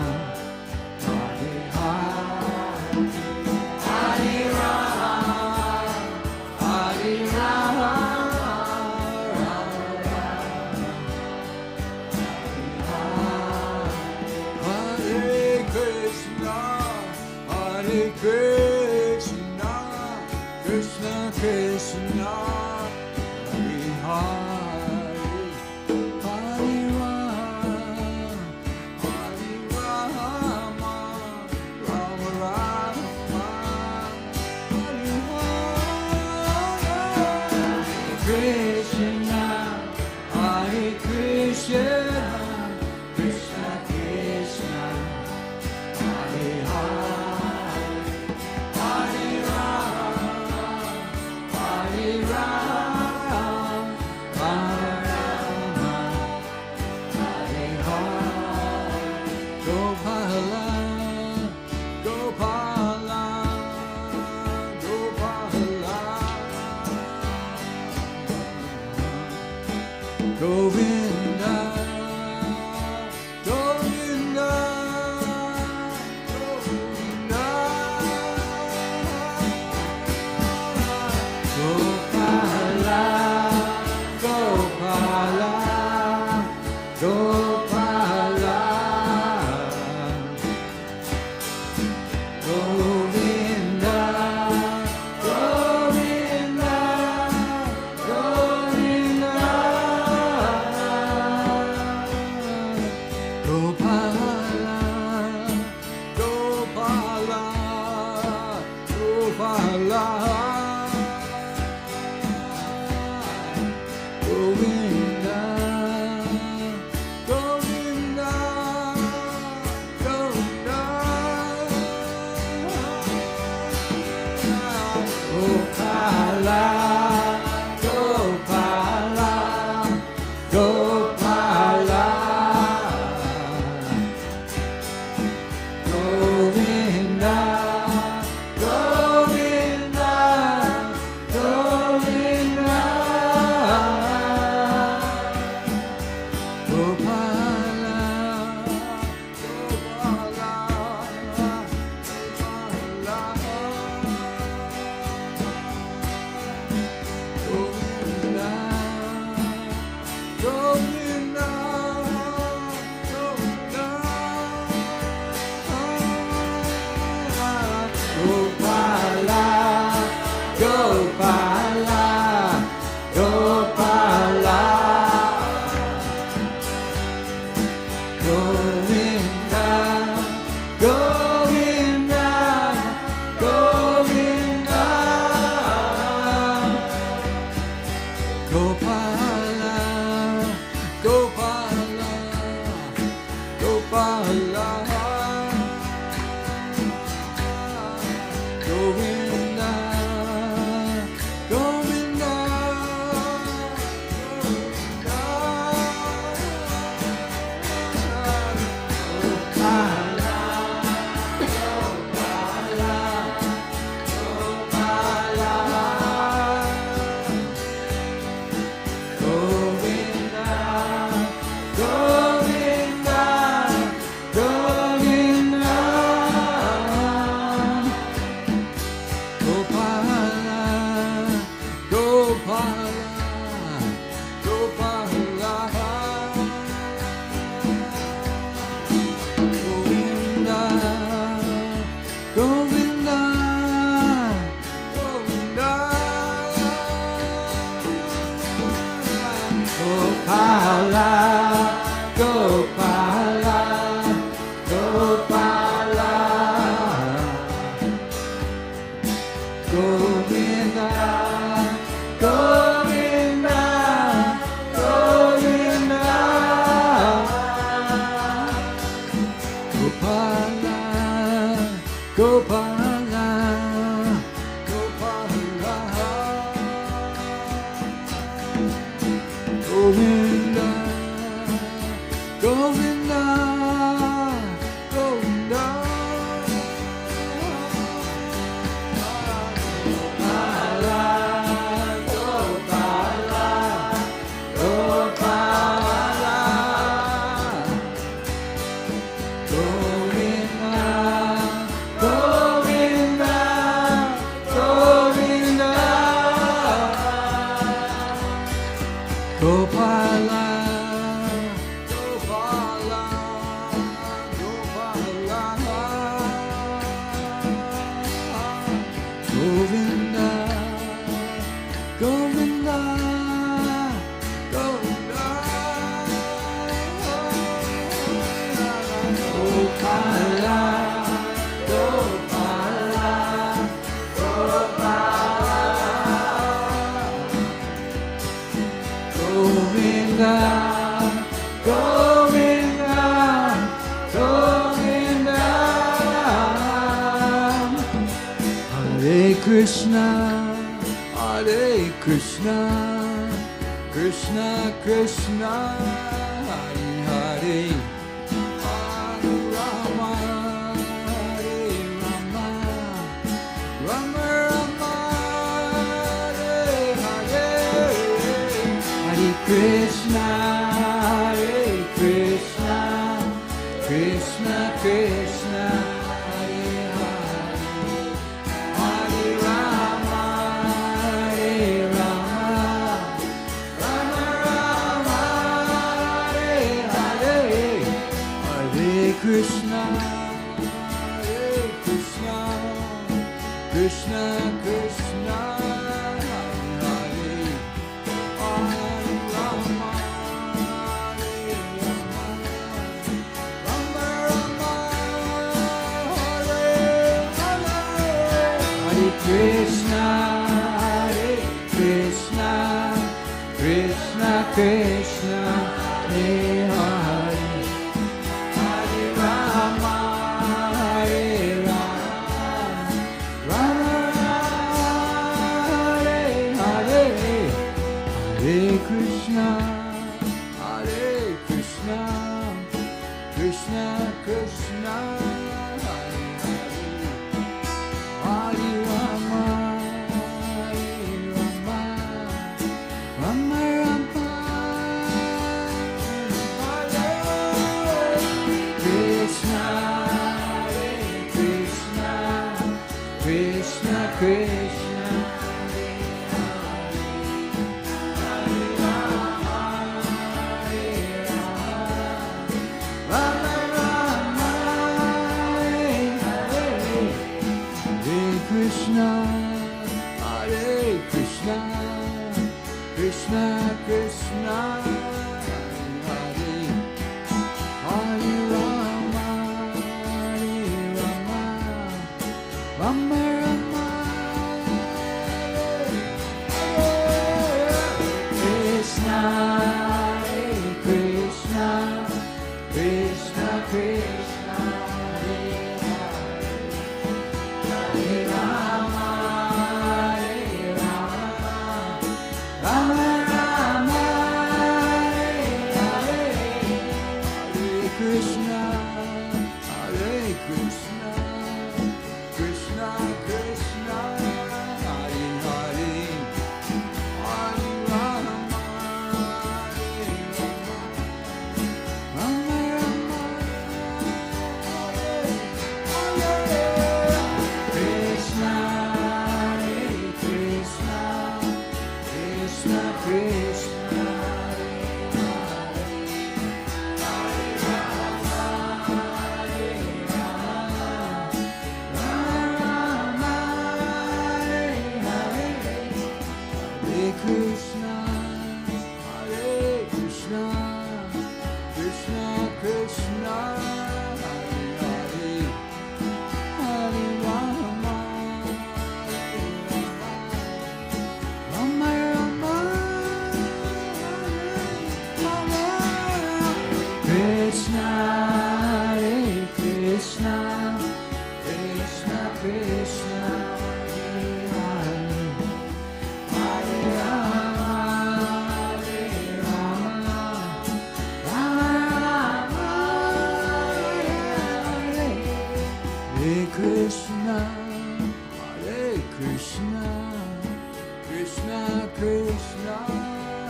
Speaker 2: Hare Hare, Hare Rama, Hare Rama, Rama Rama, Hare Krishna, Hare Krishna, Krishna Krishna, Hare Hare, Hare Rama, Rama Rama, Hare Hare, Krishna, Hare Krishna, Krishna Krishna, Hare Hare, Hare Rama, Hare Rama, Rama Rama, Hare Hare, Gopala, Gopala, Gopala, Govinda, Govinda, Govinda, Gopala, Gopala, Gopala, Govinda, Govinda, Govinda, Govinda, Govinda, Govinda, Gopala, Gopala, Gopala, Govinda, Govinda, Govinda. Gopala, Gopala, Gopala, Govinda, Govinda, Govinda, Gopala, Gopala, Govinda, Govinda, Govinda. Hare Krishna, Hare Krishna, Krishna Krishna, Hare Hare, Hare Rama, Hare Rama, Rama Rama, Hare Hare, Hare Krishna, Hare Krishna, Krishna Krishna, Hare Hare, Hare Rama, Hare Rama, Rama Rama, Hare Hare, Hare Krishna, Hare Krishna, Krishna Krishna, Hare Hare, Hare Rama, Hare Rama, Rama Rama, Hare Hare, Hare Krishna, Hare Krishna, Krishna Krishna, Hare Hare, Hare Rama, Hare Rama, Rama Rama, Hare Hare, Hare Krishna, Hare Krishna, Krishna Krishna, Hare Hare, Hare Rama, Hare Rama, Rama Rama, Hare Krishna, Hare Krishna, Krishna Krishna, Hare Hare, Hare Rama, Hare Rama, Rama Rama, Hare Hare, Hare Krishna, Hare Krishna, Krishna Krishna, Hare Hare, Hare Rama, Hare Rama, Rama Rama, Krishna, Hare Krishna, Krishna Krishna, Hare Hare, Hare Rama, Hare Rama, Rama Rama, Hare Hare, Hare Krishna, Hare Krishna, Krishna Krishna. Krishna, Krishna, Krishna,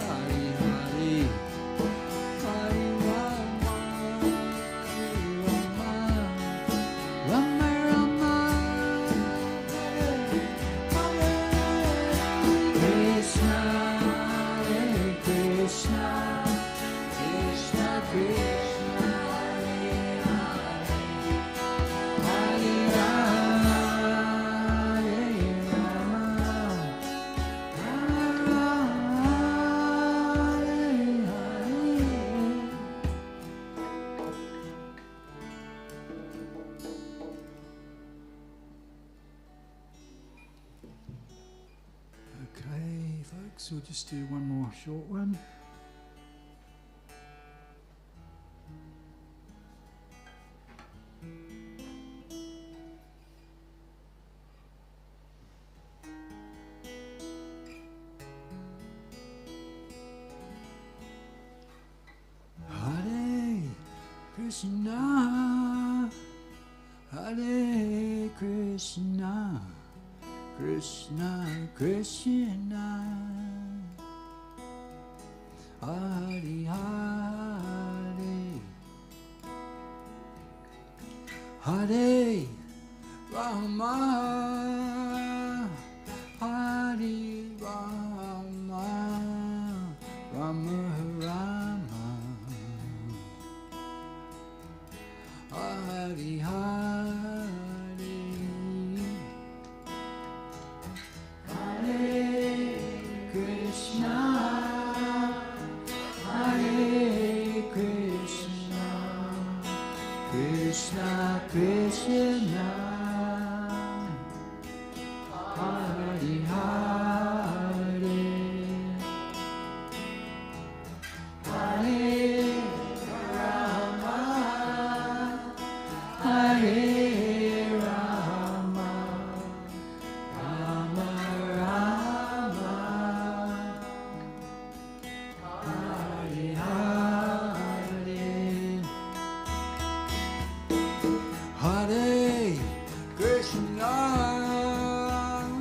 Speaker 2: Hare Hare, Hare Rama, Rama Rama, Hare Hare, Krishna, Hare Krishna, Krishna Krishna, Hare Okay, folks, we'll just do one more short one. Hare Krishna, Hare Krishna, Krishna Krishna, Hare Hare, Hare Rama, Hare Rama, Rama Rama, Hare Hare, Hare Krishna, Hare Krishna, Krishna Krishna, Hare Hare, Hare Rama, Hare Rama, Rama Rama, Hare Hare, Hare Krishna,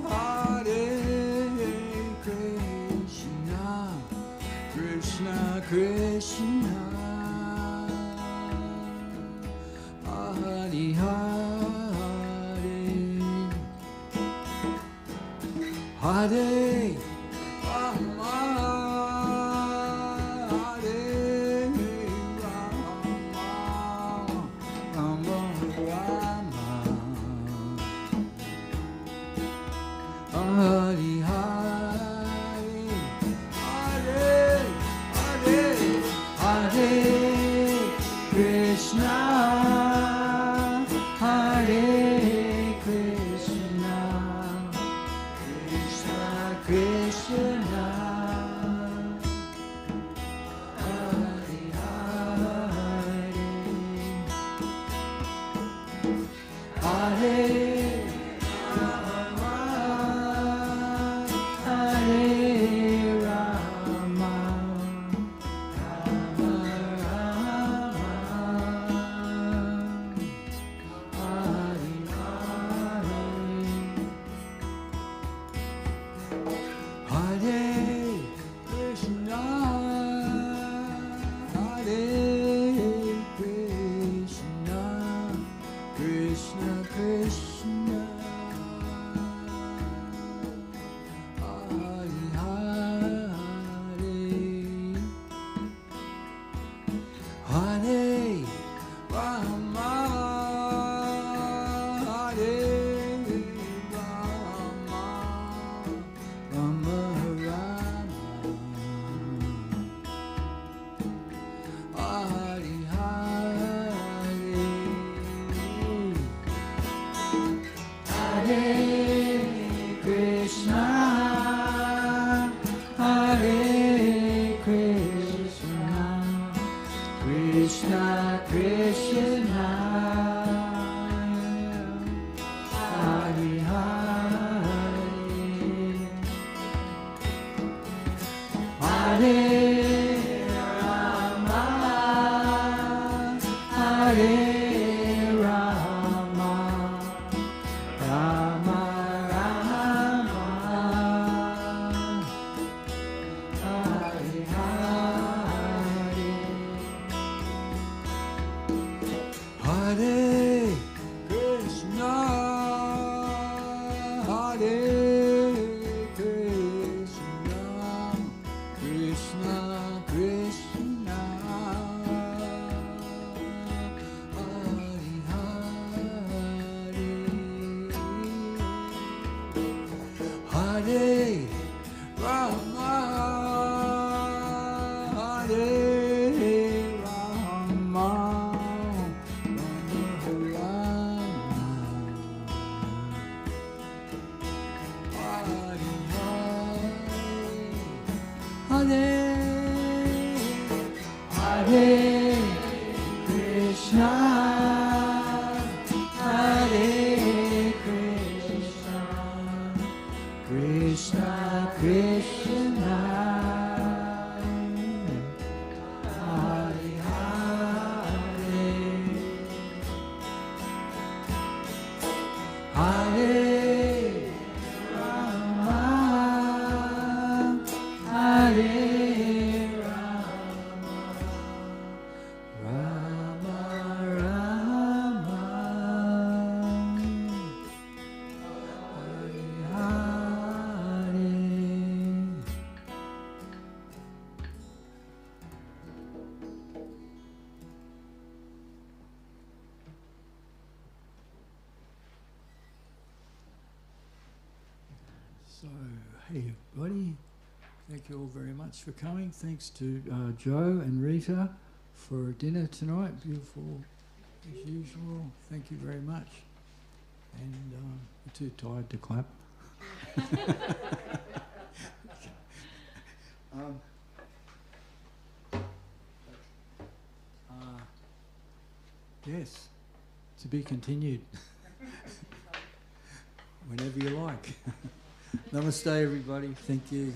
Speaker 2: Hare Krishna, Krishna Krishna, Hare Hare, Hare Rama, Hare Rama, Rama Rama, Hare Hare, Hare Hare, Hare Krishna, Hare Krishna, Krishna Krishna, Rama, Hare Rama, Hare Hare Krishna, Hare Krishna, Krishna Krishna, Hare Hare, Hare Rama, Hare Rama, Rama Rama, Hare Hare. So, hey everybody, thank you all very much for coming. Thanks to Joe and Rita for dinner tonight. Beautiful as usual. Thank you very much. And I'm too tired to clap. Yes, to be continued. Whenever you like. Namaste, everybody. Thank you.